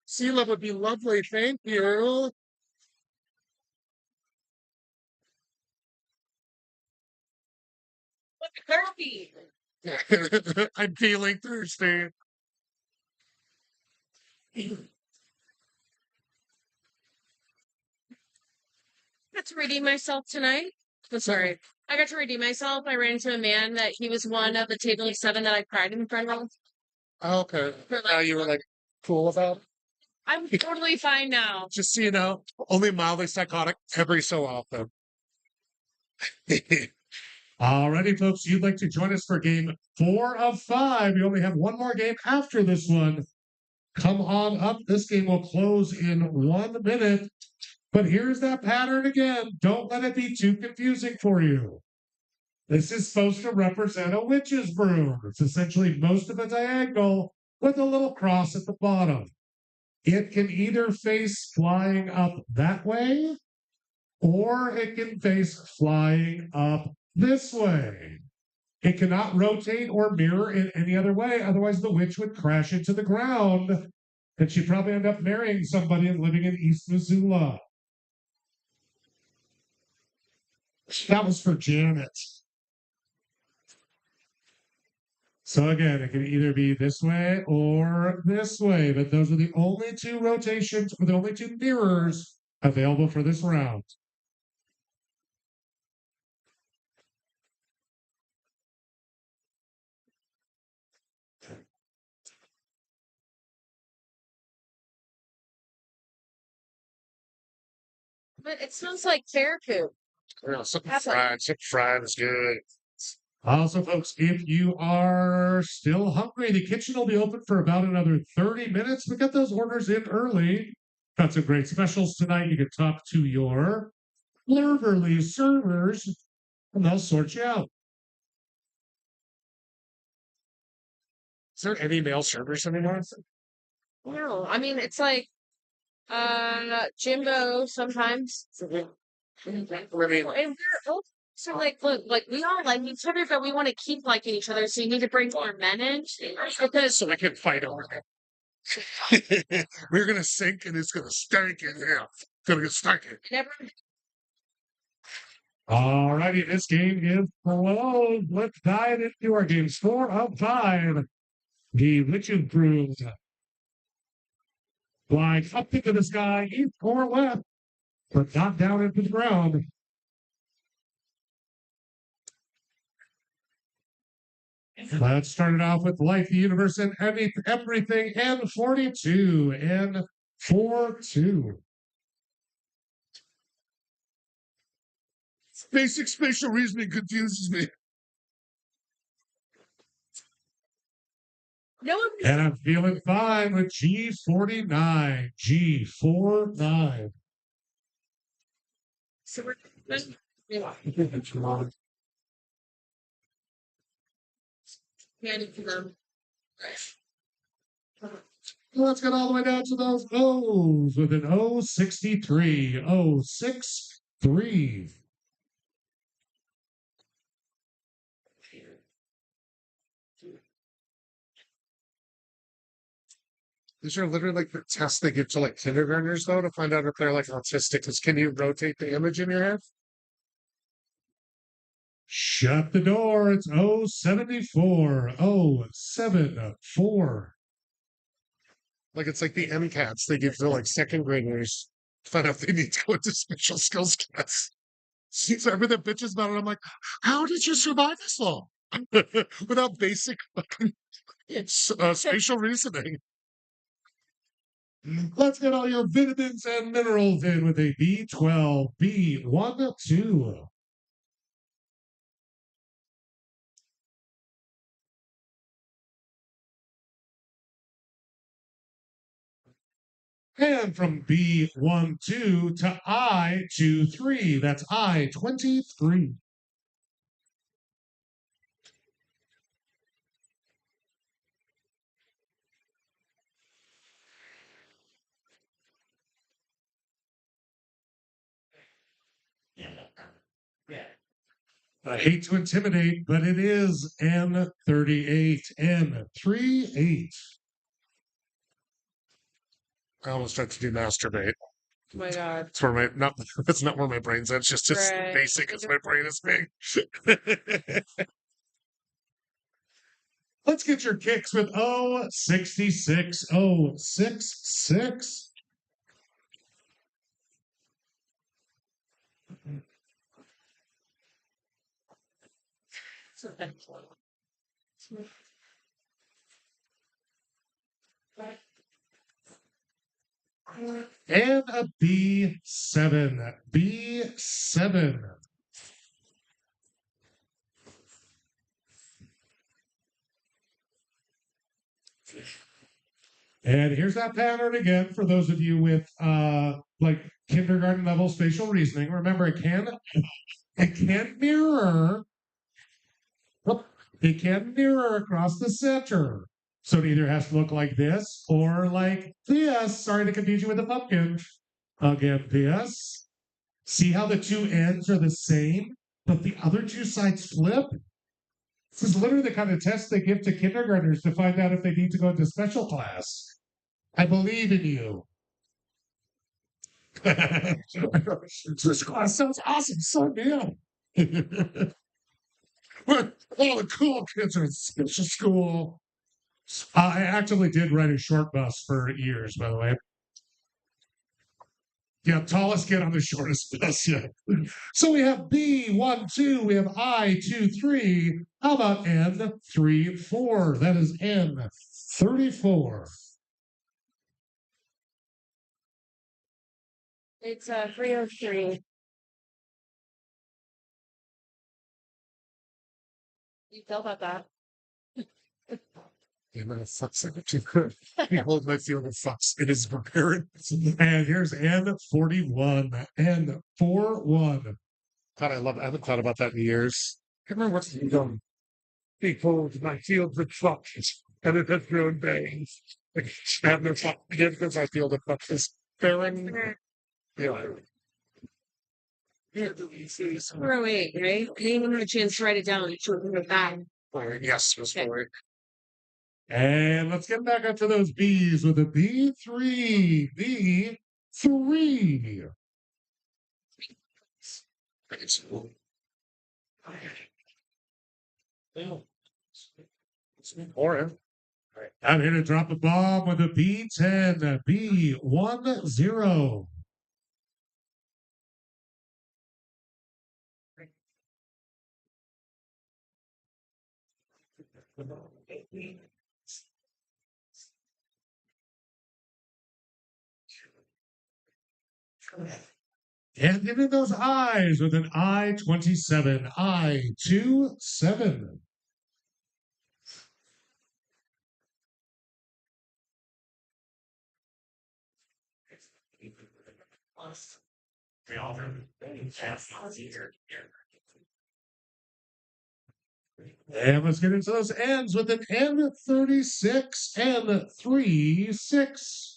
Sheila would be lovely. Thank you. Therapy. I'm feeling thirsty. Got to redeem myself tonight. I'm sorry. I got to redeem myself. I ran into a man that he was one of the table of 7 that I cried in front of. Okay. For Now like, you were like cool about it. I'm totally fine now. Just so you know, only mildly psychotic every so often. Alrighty, folks, you'd like to join us for game 4 of 5. We only have one more game after this one. Come on up. This game will close in 1 minute. But here's that pattern again. Don't let it be too confusing for you. This is supposed to represent a witch's broom. It's essentially most of a diagonal with a little cross at the bottom. It can either face flying up that way, or it can face flying up this way. It cannot rotate or mirror in any other way, otherwise the witch would crash into the ground, and she'd probably end up marrying somebody and living in East Missoula. That was for Janet. So again, it can either be this way or this way, but those are the only 2 rotations or the only 2 mirrors available for this round. But it smells like bear poop. Something That's fried. Something fried is good. Also, folks, if you are still hungry, the kitchen will be open for about another 30 minutes. But get those orders in early. Got some great specials tonight. You can talk to your Cleverly servers, and they'll sort you out. Is there any male servers anymore? No, I mean it's like Jimbo sometimes. And we're also like, look, like we all like each other, but we want to keep liking each other. So you need to bring more men in because So we can fight over it. We're gonna sink and it's gonna stink in here. It's gonna get stinking. never. Alrighty, this game is closed. Let's dive into our game. 4 of 5. The Witches Brew flying up into the sky, east or west, but not down into the ground. Let's start it off with Life, the Universe, and Everything, and 42, and 4-2. Basic spatial reasoning confuses me. No one. And I'm feeling fine with G49. G49. So we're. Handed to them. Let's get all the way down to those O's with an O63. O63. These are literally like the tests they give to like kindergartners, though, to find out if they're like autistic. Because can you rotate the image in your head? Shut the door. It's 074. 074. Like it's like the MCATs they give to like second graders to find out if they need to go into special skills class. So everything bitches about it. I'm like, how did you survive this long without basic fucking spatial reasoning? Let's get all your vitamins and minerals in with a B12, B12. And from B12 to I23. That's I23. I hate to intimidate, but it is N38. N38. I almost tried to do masturbate. Oh my god. That's where my not that's not where my brain's at. It's just as Right. basic as my brain is being. Let's get your kicks with 066. 066. And a B7. B7. And here's that pattern again for those of you with like kindergarten level spatial reasoning. Remember, it can mirror. It can mirror across the center. So it either has to look like this or like this. Sorry to confuse you with a pumpkin. Again, this. See how the two ends are the same, but the other two sides flip? This is literally the kind of test they give to kindergartners to find out if they need to go into special class. I believe in you. This class sounds awesome. So damn. All the cool kids are in special school. I actually did ride a short bus for years, by the way. Yeah, tallest kid on the shortest bus. Yeah. So we have B12, we have I23. How about N34? That is N34. It's 303. You feel about that? And then fucks like behold my field of fucks. It is prepared. And here's N41. N41. God, I haven't thought about that in years. I can't remember what's going. Behold my field of fucks. And it has grown bangs. Like, and the fuck because my field of fucks is barren. Yeah. Throw eight, right? I didn't even have a chance to write it down. It's short of that. Yes, Miss Okay. Ford. And let's get back up to those B's with a B3. B3. I'm here to drop a bomb with a B10. B10. And giving those eyes with an I-27. I-27. And let's get into those ends with an N36. N36.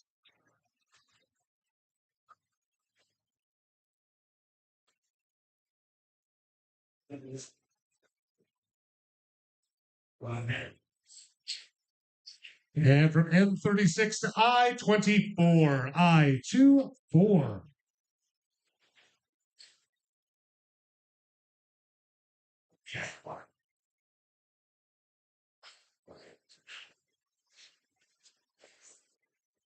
And from N36 to I-24. I-24.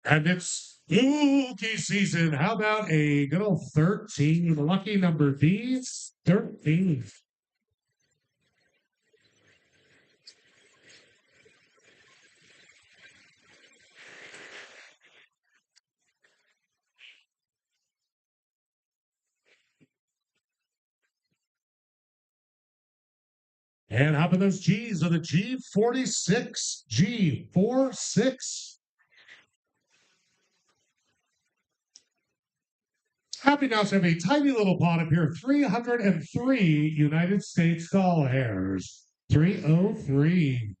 And it's spooky season. How about a good old 13? Lucky number D, 13. And how about those G's with a G46? G46. Happy now to have a tiny little pot up here. 303 United States doll hairs. 303.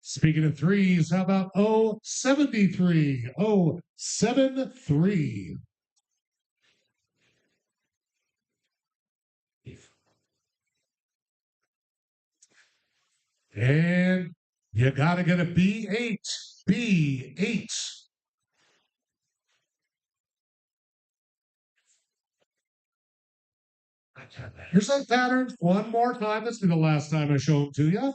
Speaking of threes, how about 073? 073. And you got to get a B8. B8. Here's that pattern one more time. This will be the last time I show them to you.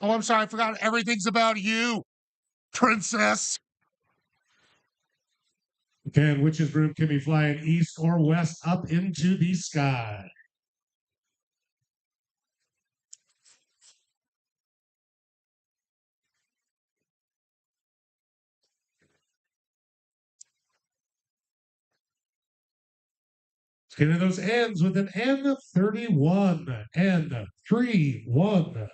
Oh, I'm sorry. I forgot. Everything's about you, princess. Can witch's broom can be flying east or west up into the sky. Getting those ends with an N31. N31.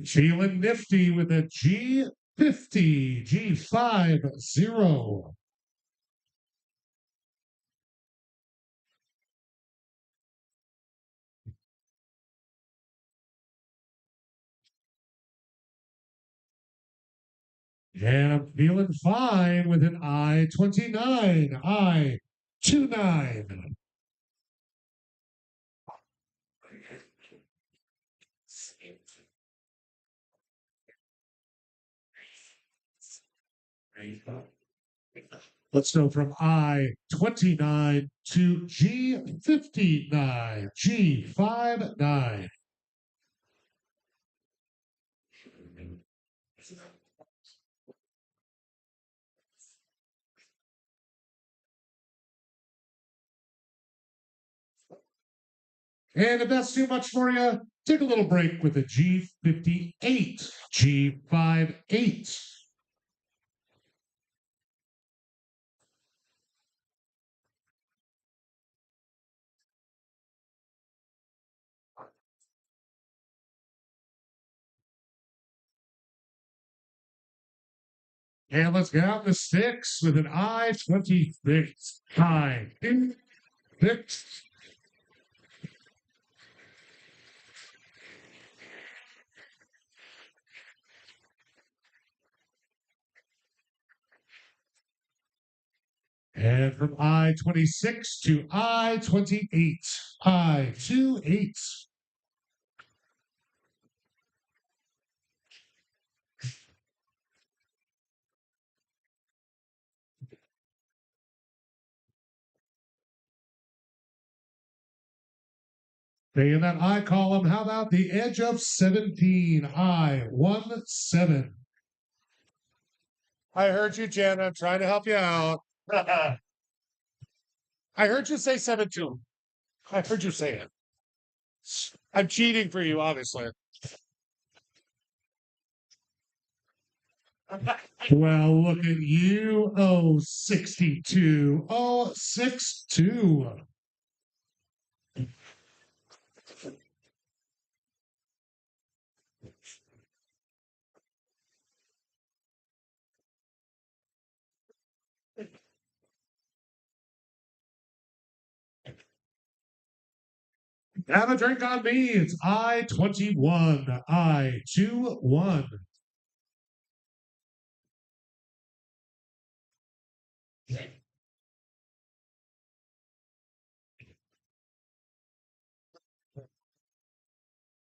Feeling nifty with a G50. G50. And I'm feeling fine with an I-29. I-29. Let's go from I-29 to G59. G59. And if that's too much for you, take a little break with the G58, G58. And let's get out the sticks with an I-26. I-26. And from I-26 to I-28. I-28. Stay in that I column. How about the edge of 17? I-17. I heard you, Jen. I'm trying to help you out. I heard you say 17. I heard you say it. I'm cheating for you, obviously. Well, look at you. Oh, 62. Oh, 62. Have a drink on me. It's I-21. I-21.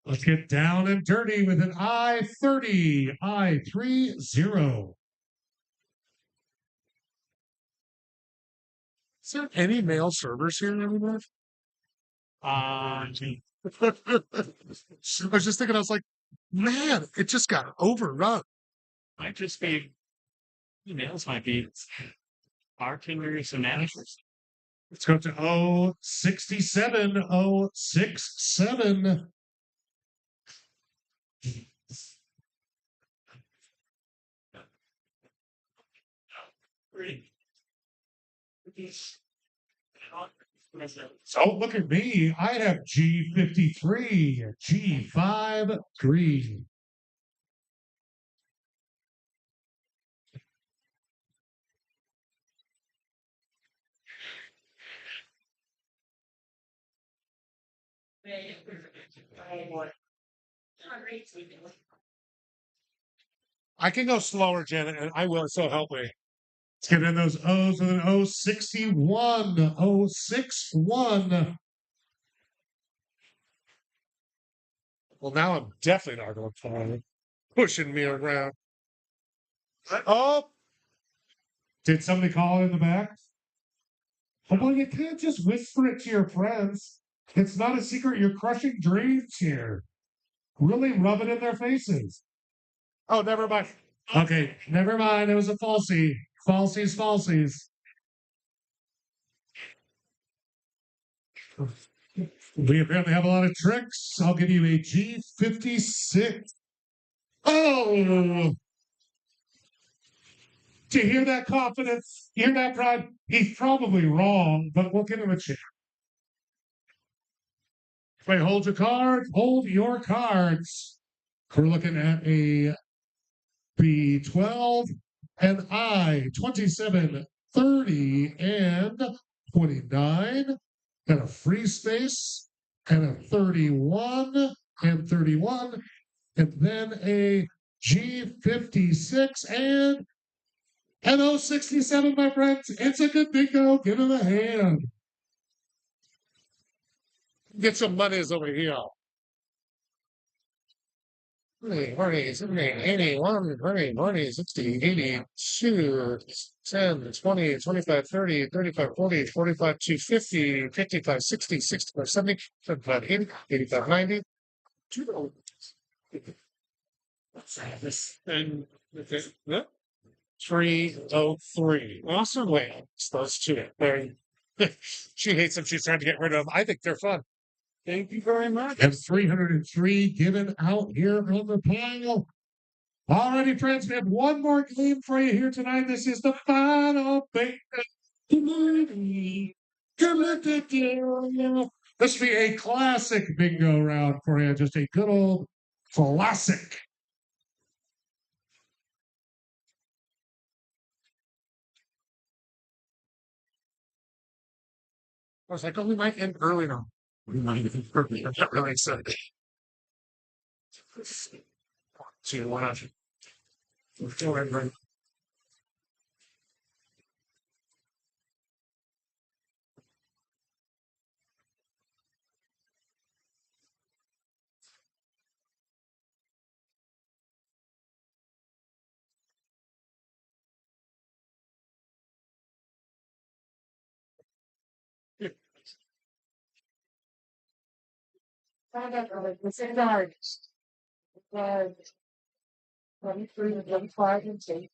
Let's get down and dirty with an I-30. I-30. Is there any male servers here anymore? I was just thinking, I was like, man, it just got overrun. Might just be emails, might be bartenders and managers. Let's go to 067. 067. So look at me. I have G53. G53. I can go slower, Janet, and I will, so help me. Let's get in those O's with an 061. 061. Well, now I'm definitely not going to follow. Pushing me around. Oh! Did somebody call in the back? Well, you can't just whisper it to your friends. It's not a secret. You're crushing dreams here. Really rub it in their faces. Oh, never mind. Okay, never mind. It was a falsie. Falsies. We apparently have a lot of tricks. I'll give you a G56. Oh! To hear that confidence, hear that pride, he's probably wrong, but we'll give him a chance. Wait, hold your cards. Hold your cards. We're looking at a B12 and I-27, 30, and 29, and a free space, and a 31, and 31, and then a G56 and an 067, my friends. It's a good bingo. Give him a hand. Get some monies over here. 30, 40, 70, 80, 120, 40, 60, 80, 2, 10, 20, 25, 30, 35, 40, 45, 250, 55, 60, 65, 70, 75, 80, 85, 90, 2. And 303. Awesome. Wait, it's those two. She hates them. She's trying to get rid of them. I think they're fun. Thank you very much. And 303 given out here on the pile. Alrighty, friends, we have one more game for you here tonight. This is the final bingo. This will be a classic bingo round for you. Just a good old classic. I was like, oh, we might end earlier. We might end earlier. I'm not really excited. So you want to Find out the same guards. 23, 25, and 6.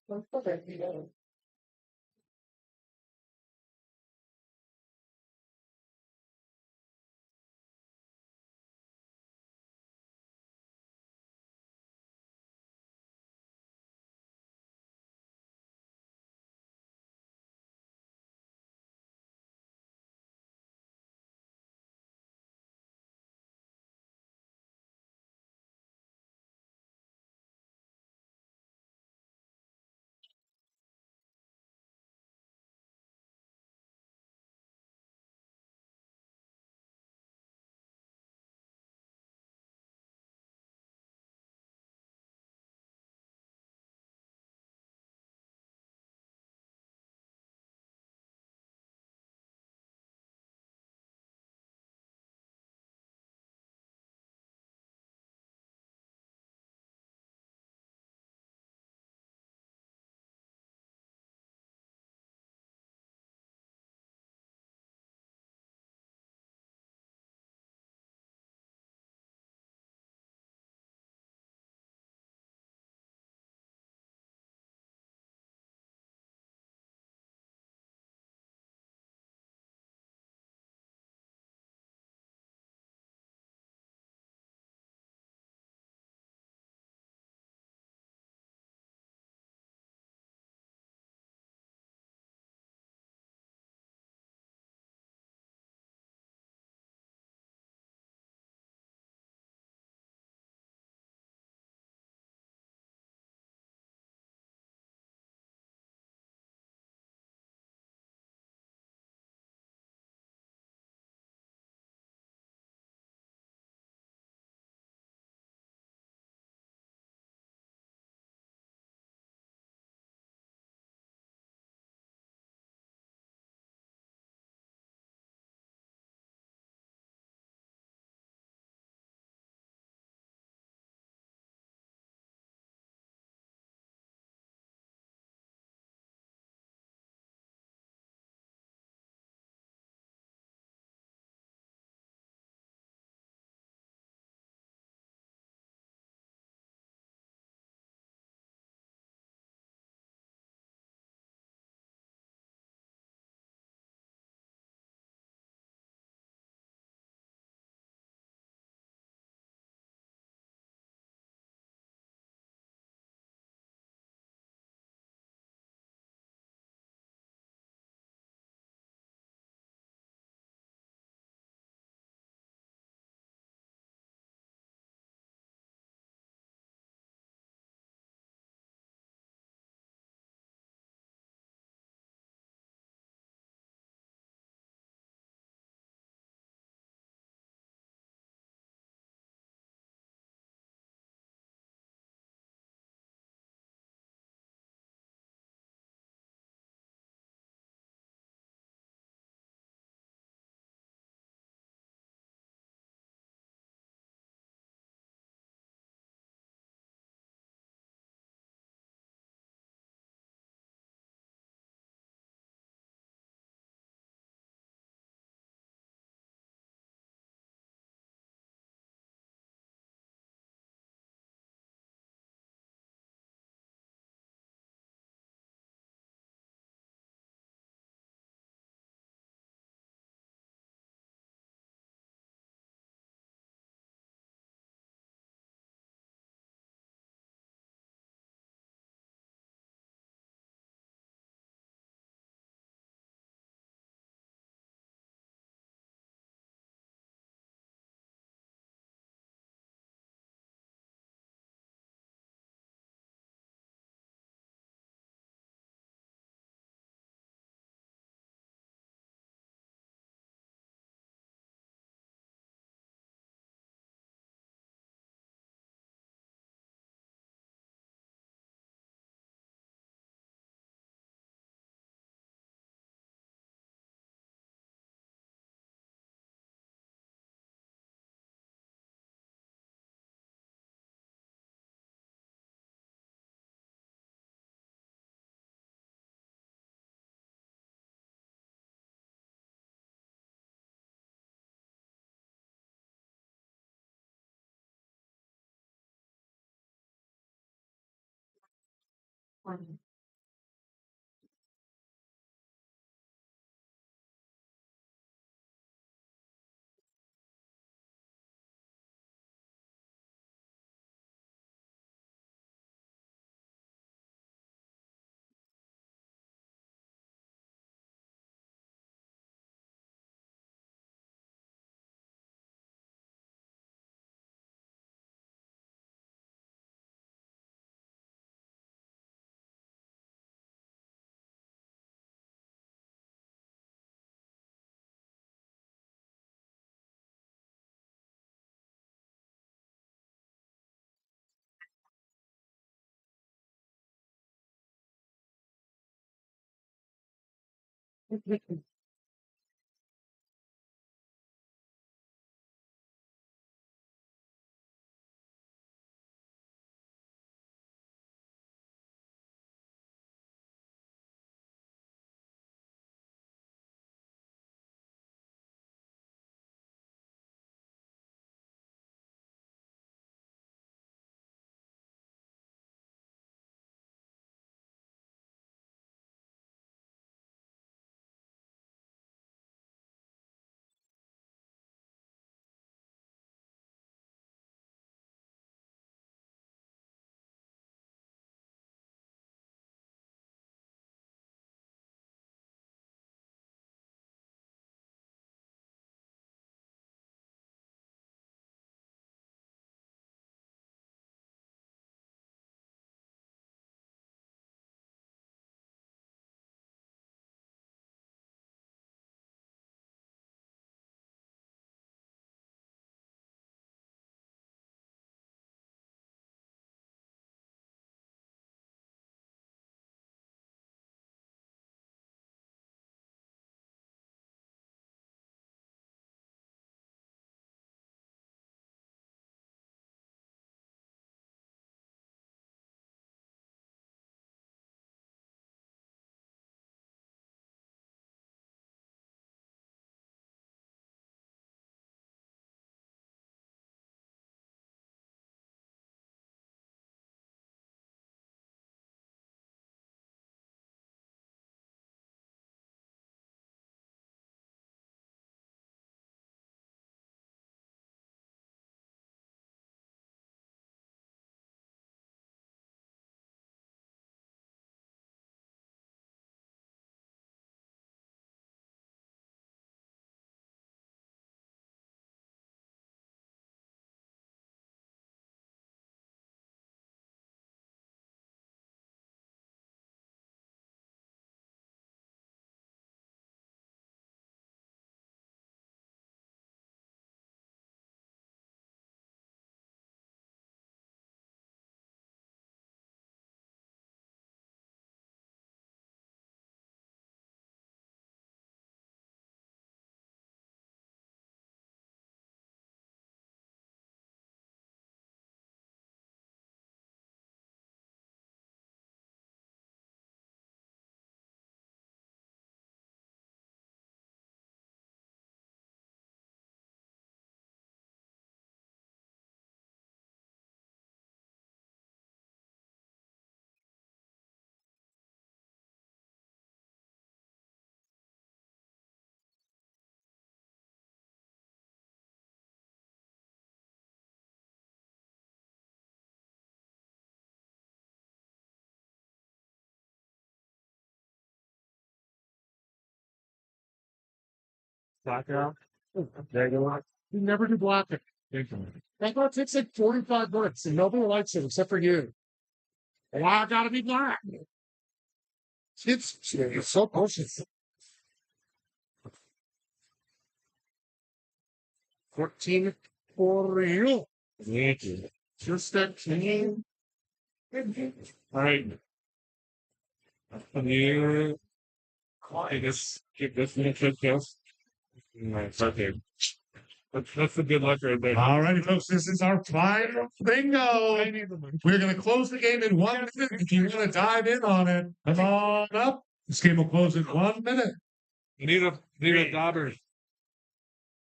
Blackout. There you go. You never do blackout. Blackout takes like 45 minutes and nobody likes it except for you. Why I gotta be black? It's so precious. 14 for you. Thank you. Just that team. All right. Can you give this one a quick guess? Nice. Okay. That's a good luck right there. All righty, folks. This is our final bingo. We're going to close the game in 1 minute. If you want to dive in on it, come on up. This game will close in 1 minute. You need a dauber.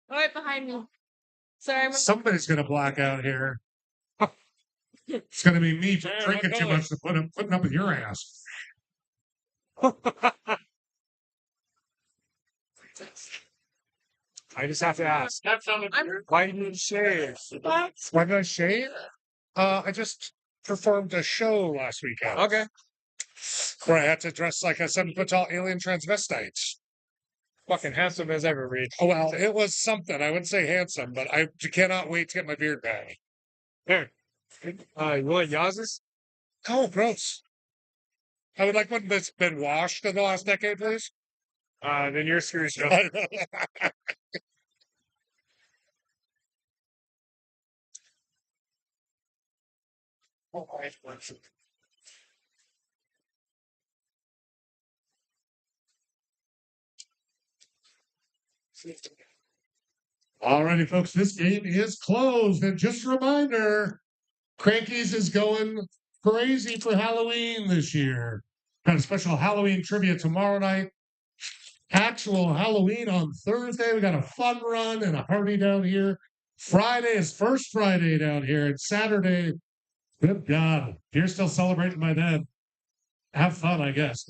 Right behind me. Sorry, Somebody's going to black out here. It's going to be me for Yeah, drinking I too know. much to putting up with your ass. I just have to ask. Why did you shave? Why did I shave? I just performed a show last weekend. Okay. Where I had to dress like a 7-foot-tall alien transvestite. Fucking handsome as ever, Reed. Oh, well, it was something. I wouldn't say handsome, but I cannot wait to get my beard back. Here. You want Yaz's? Oh, gross. I would like one that's been washed in the last decade, please. Then you're screwed. Alrighty, folks, this game is closed. And just a reminder, Crankies is going crazy for Halloween this year. Got a special Halloween trivia tomorrow night. Actual Halloween on Thursday. We got a fun run and a party down here. Friday is first Friday down here. And Saturday, good God, if you're still celebrating by then, have fun, I guess.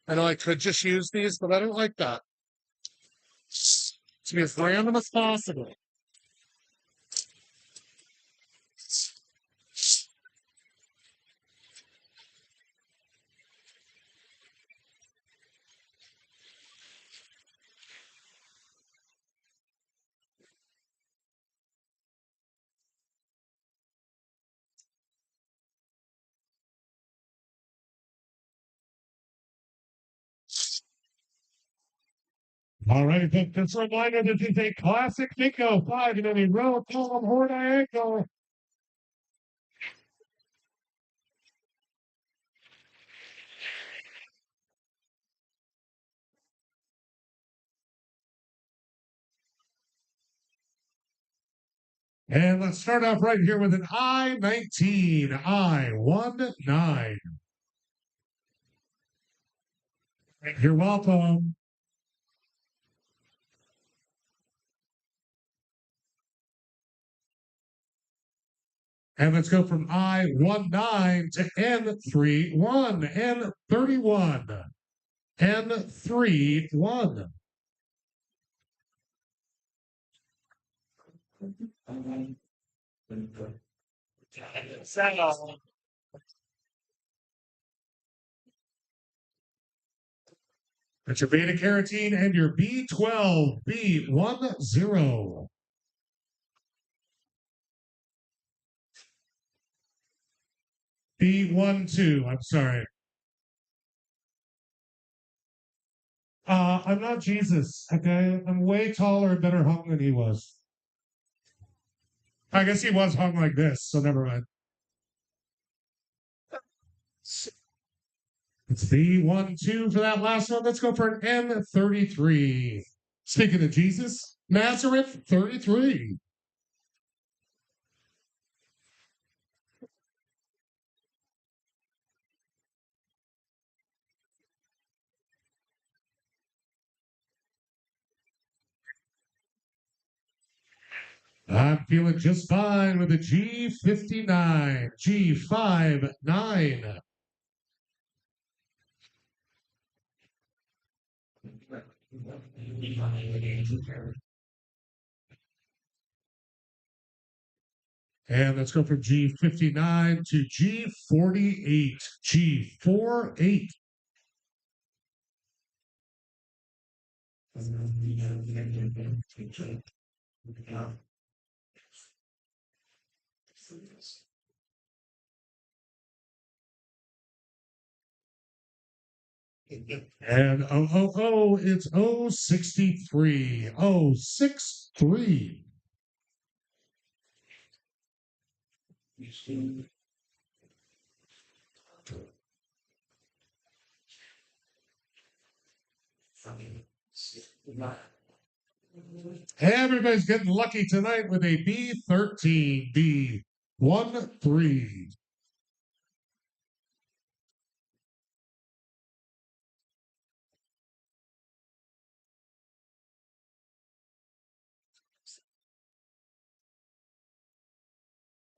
I know I could just use these, but I don't like that. To be as random as possible. All right, but just a reminder, this is a classic bingo 5 in a row, column, horn, diagonal. And let's start off right here with an I-19, I-19. You're welcome. And let's go from I-19 to N31, N31, N31. That's your beta carotene and your B12, B10. B12, I'm sorry. I'm not Jesus, okay? I'm way taller and better hung than he was. I guess he was hung like this, so never mind. It's B12 for that last one. Let's go for an N33. Speaking of Jesus, Nazareth 33. I'm feeling just fine with a G59, G59. And let's go from G59 to G48, G48. And it's 063, 063. Everybody's getting lucky tonight with a B13, 1-3.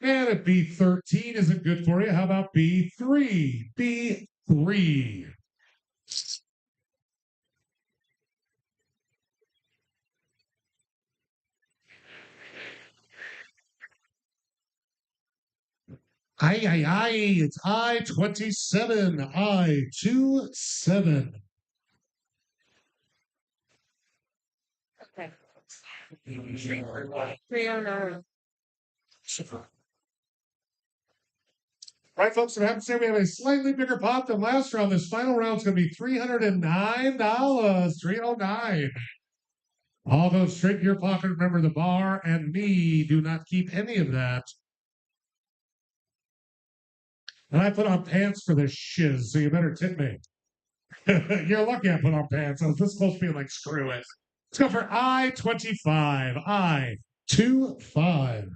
And if B13 isn't good for you, how about B3? B3. Aye, it's I-27, I-27. Okay. 309. Right, folks, I'm happy to say we have a slightly bigger pot than last round. This final round's going to be $309. 309. All goes straight to your pocket. Remember, the bar and me do not keep any of that. And I put on pants for this shiz, so you better tip me. You're lucky I put on pants. I was just supposed to be like, screw it. Let's go for I-25. I-25.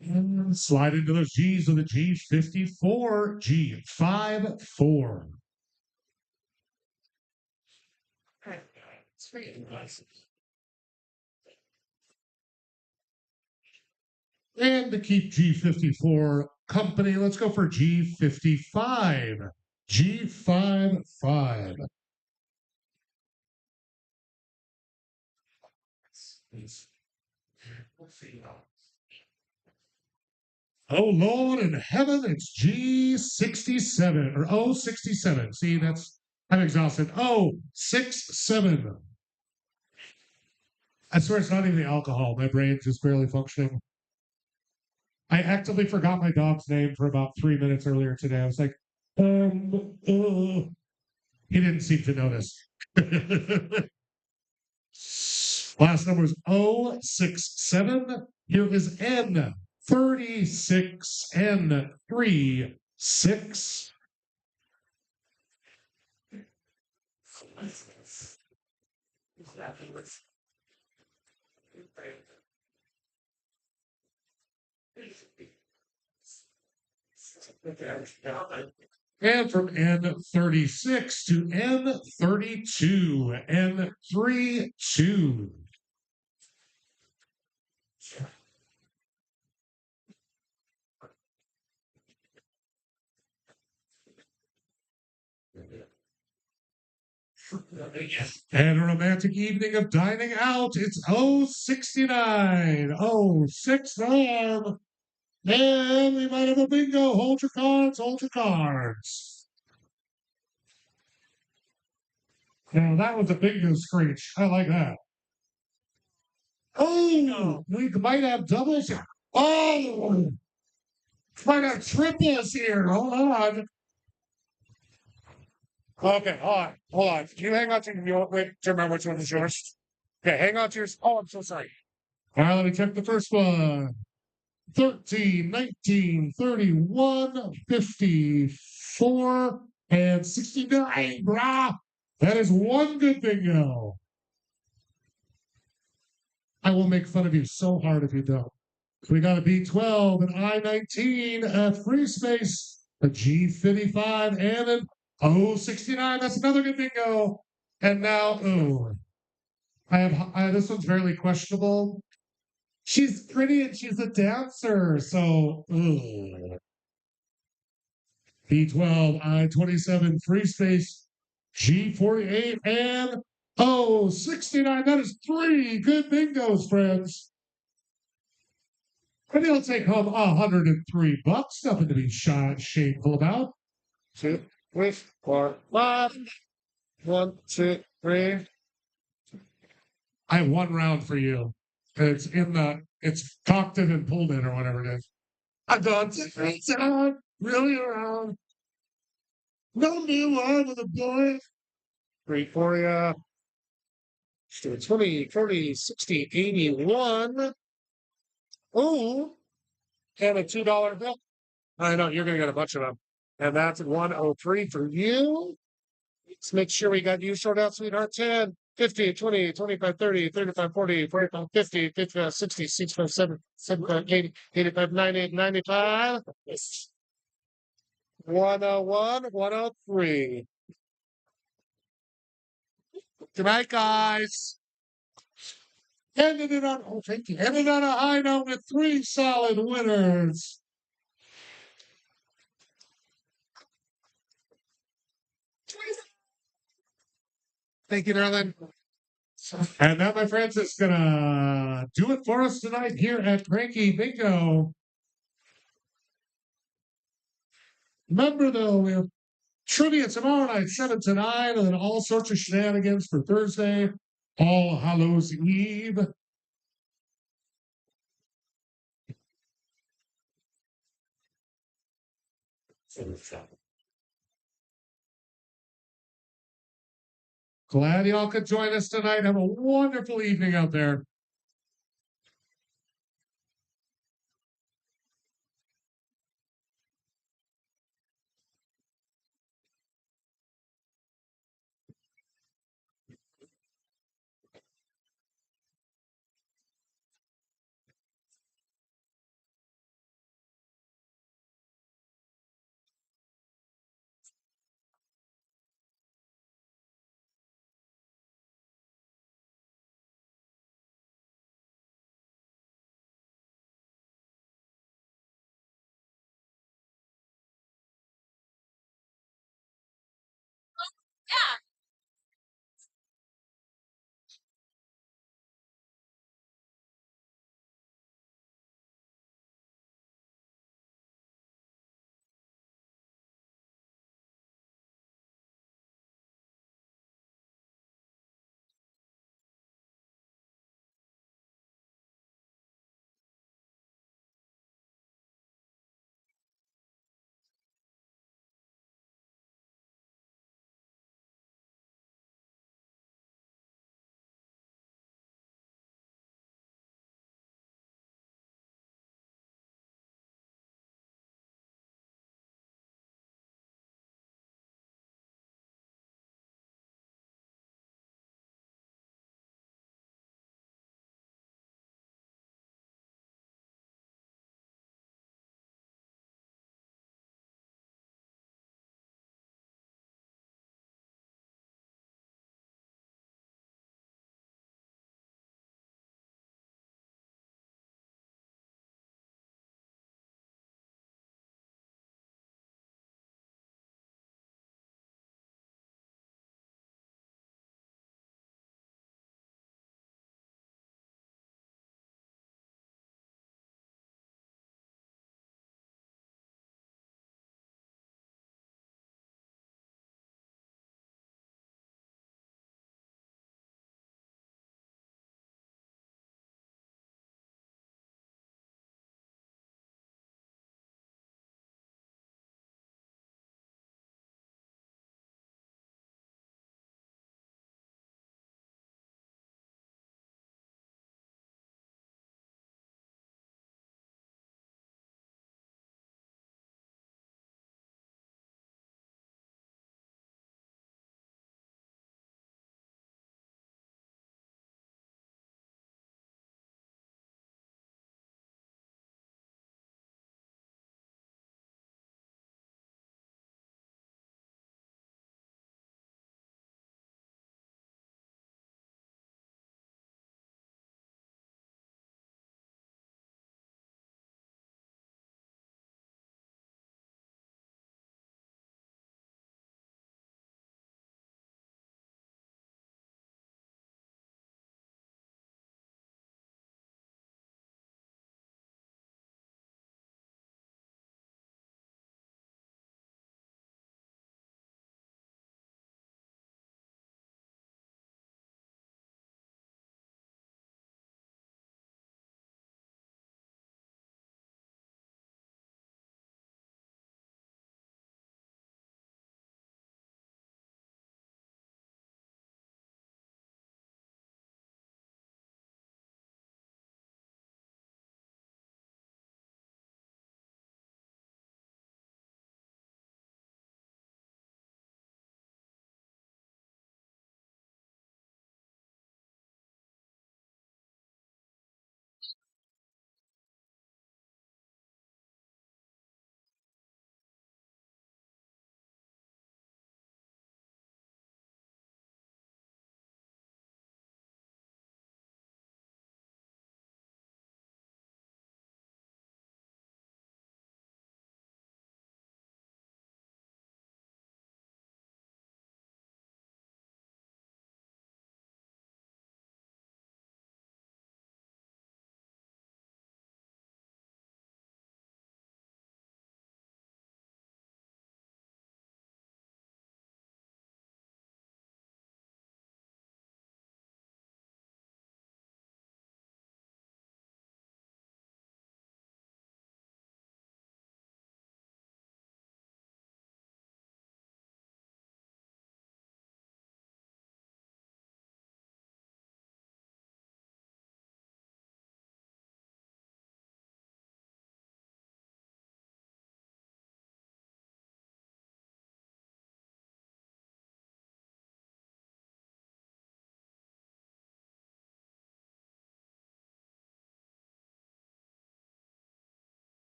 And slide into those G's with a G54, G54. Okay. It's for you. And to keep G54 company, let's go for G55. G55. Oh Lord in heaven, it's G67 or O67. See, I'm exhausted. O67. I swear it's not even the alcohol. My brain's just barely functioning. I actively forgot my dog's name for about 3 minutes earlier today. I was like, he didn't seem to notice. Last number is 067. Here is N36, N36. And from N36 to N32, N32. And a romantic evening of dining out. It's 069. 069. And we might have a bingo. Hold your cards, hold your cards. Now that was a bingo screech. I like that. Oh, we might have doubles. Oh, might have triples here. Hold on. Okay, hold on. Can you hang on to your wait to remember which one is yours? Okay, hang on to yours. Oh, I'm so sorry. All right, let me check the first one. 13, 19, 31, 54, and 69. Brah! That is one good bingo. I will make fun of you so hard if you don't. We got a B12, an I-19, a free space, a G55, and an O69. That's another good bingo. And now, this one's very questionable. She's pretty and she's a dancer, so B12, I-27, free space, G48, and O69. That is three good bingos, friends. And he'll take home $103. Nothing to be shameful about. 2, 3, 4, 5. 1, 2, 3. I have one round for you. It's cocked in and pulled in or whatever it is. I've done really around. No new one with a boy. 3 for you. 20, 40, 60, 81. Oh, and a $2 bill. I know you're going to get a bunch of them. And that's 103 for you. Let's make sure we got you sorted out, sweetheart. 10, 50, 20, 25, 30, 35, 40, 45, 50, 55, 60, 65, 70, 75, 80, 85, 90, 95. 101, 103. Good night, guys. Ended it on, oh, thank you. Ended on a high note with 3 solid winners. Thank you, darling. And that, my friends, is gonna do it for us tonight here at Cranky Bingo. Remember, though, we have trivia tomorrow night, 7 to 9, and then all sorts of shenanigans for Thursday, All Hallows Eve. Glad y'all could join us tonight. Have a wonderful evening out there.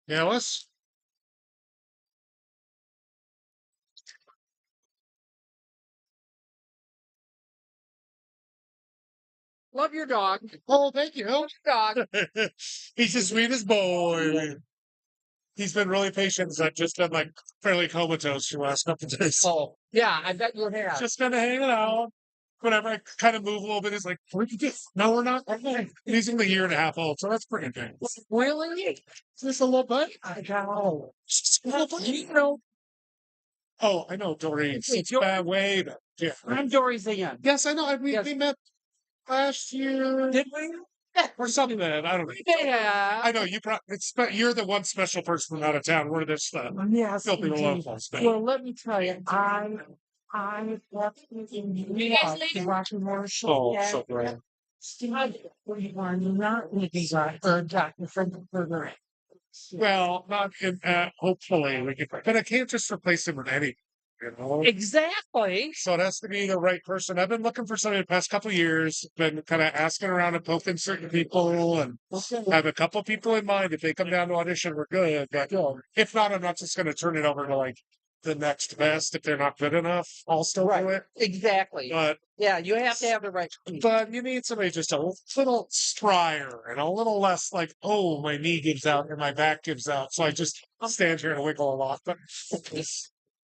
Alice? Love your dog. Oh, thank you. Dog. He's the sweetest boy. He's been really patient. So I've just been like fairly comatose for the last couple of days. Oh, yeah, I bet you have. Just kind of hanging out. Whenever I kind of move a little bit, it's like, where'd you get? No, we're not. Okay. He's only a year and a half old, so that's pretty good. Really? Is this a little bit? I know. Just a little bit. You know. Oh, I know, Doreen. Wait, It's bad way back. Yeah. I'm Dory Zan. Yes, I know. Yes. We met last year. Did we? Or something like that. I don't know. Yeah. I know you probably you're the one special person from out of town. We're this Yes, filthy indeed. locals. Well, let me tell you, I left in New York, the Rocky Horror Show. Oh, so great. We are not going to be Dr. Frankenberger. Well, not in, hopefully we can, but I can't just replace him with any, you know. Exactly. So it has to be the right person. I've been looking for somebody the past couple of years, been kind of asking around and poking certain people, and have a couple people in mind. If they come down to audition, we're good. But if not, I'm not just going to turn it over to like the next best. If they're not good enough, I'll still do it. Exactly. But Yeah, you have to have the right. but you need somebody just a little strier and a little less like, oh, my knee gives out and my back gives out. So I just stand here and wiggle a lot. But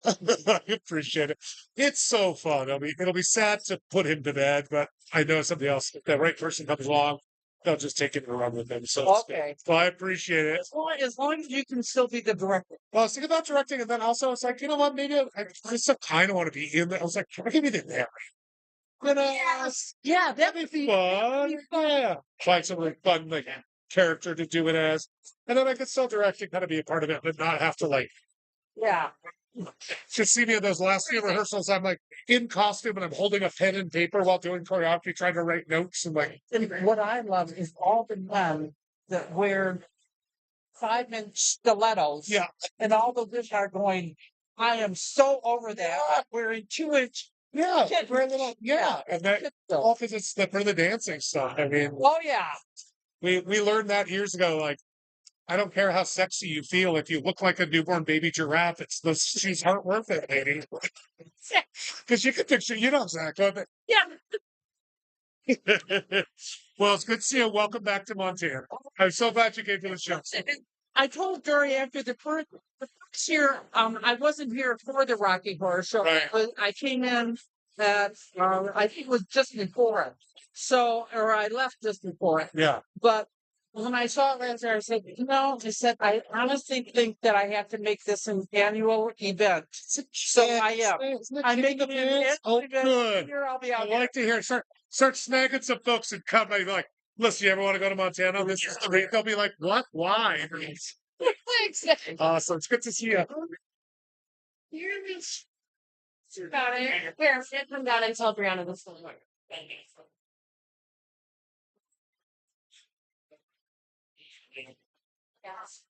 I appreciate it. It's so fun. It'll be sad to put him to bed, but I know somebody else, if the right person comes along, they'll just take it and run with him. So Okay. so I appreciate it. As long as you can still be the director. Well, I was thinking about directing, and then also it's like, you know what, maybe I just kind of want to be in there. I was like, can I give me the narrator? You know, Yes. Yeah, that would be fun. Yeah. Find some like fun like character to do it as. And then I could still direct and kind of be a part of it, but not have to like yeah. just see me in those last few rehearsals. I'm like in costume and I'm holding a pen and paper while doing choreography, trying to write notes and like And what I love is all the men that wear 5-inch stilettos. yeah. And all the women are going, I am so over that. Wearing 2-inch. Yeah. Kid- Wear a little yeah. And that all because it's for the dancing stuff. I mean Oh, yeah. we learned that years ago, like I don't care how sexy you feel. If you look like a newborn baby giraffe, it's the she's heart worth it, lady. Because you can picture, you know, Zach. Yeah. Well, it's good to see you. Welcome back to Montana. I'm so glad you came to the show. I told Dory after the first year, I wasn't here for the Rocky Horror Show. Right. But I came in at, I think it was just before it. So, or I left just before it. Yeah. But when I saw it last year, I said, I said, I honestly think that I have to make this an annual event. So I am. I'm making it. Oh, good. Here I'll be I out here. like to hear. Start snagging some books and come. And be like, listen, you ever want to go to Montana? This is the reason. They'll be like, what? Why? Thanks. Awesome. It's good to see you. Got it. Here, come down and tell Brianna this one. Yes.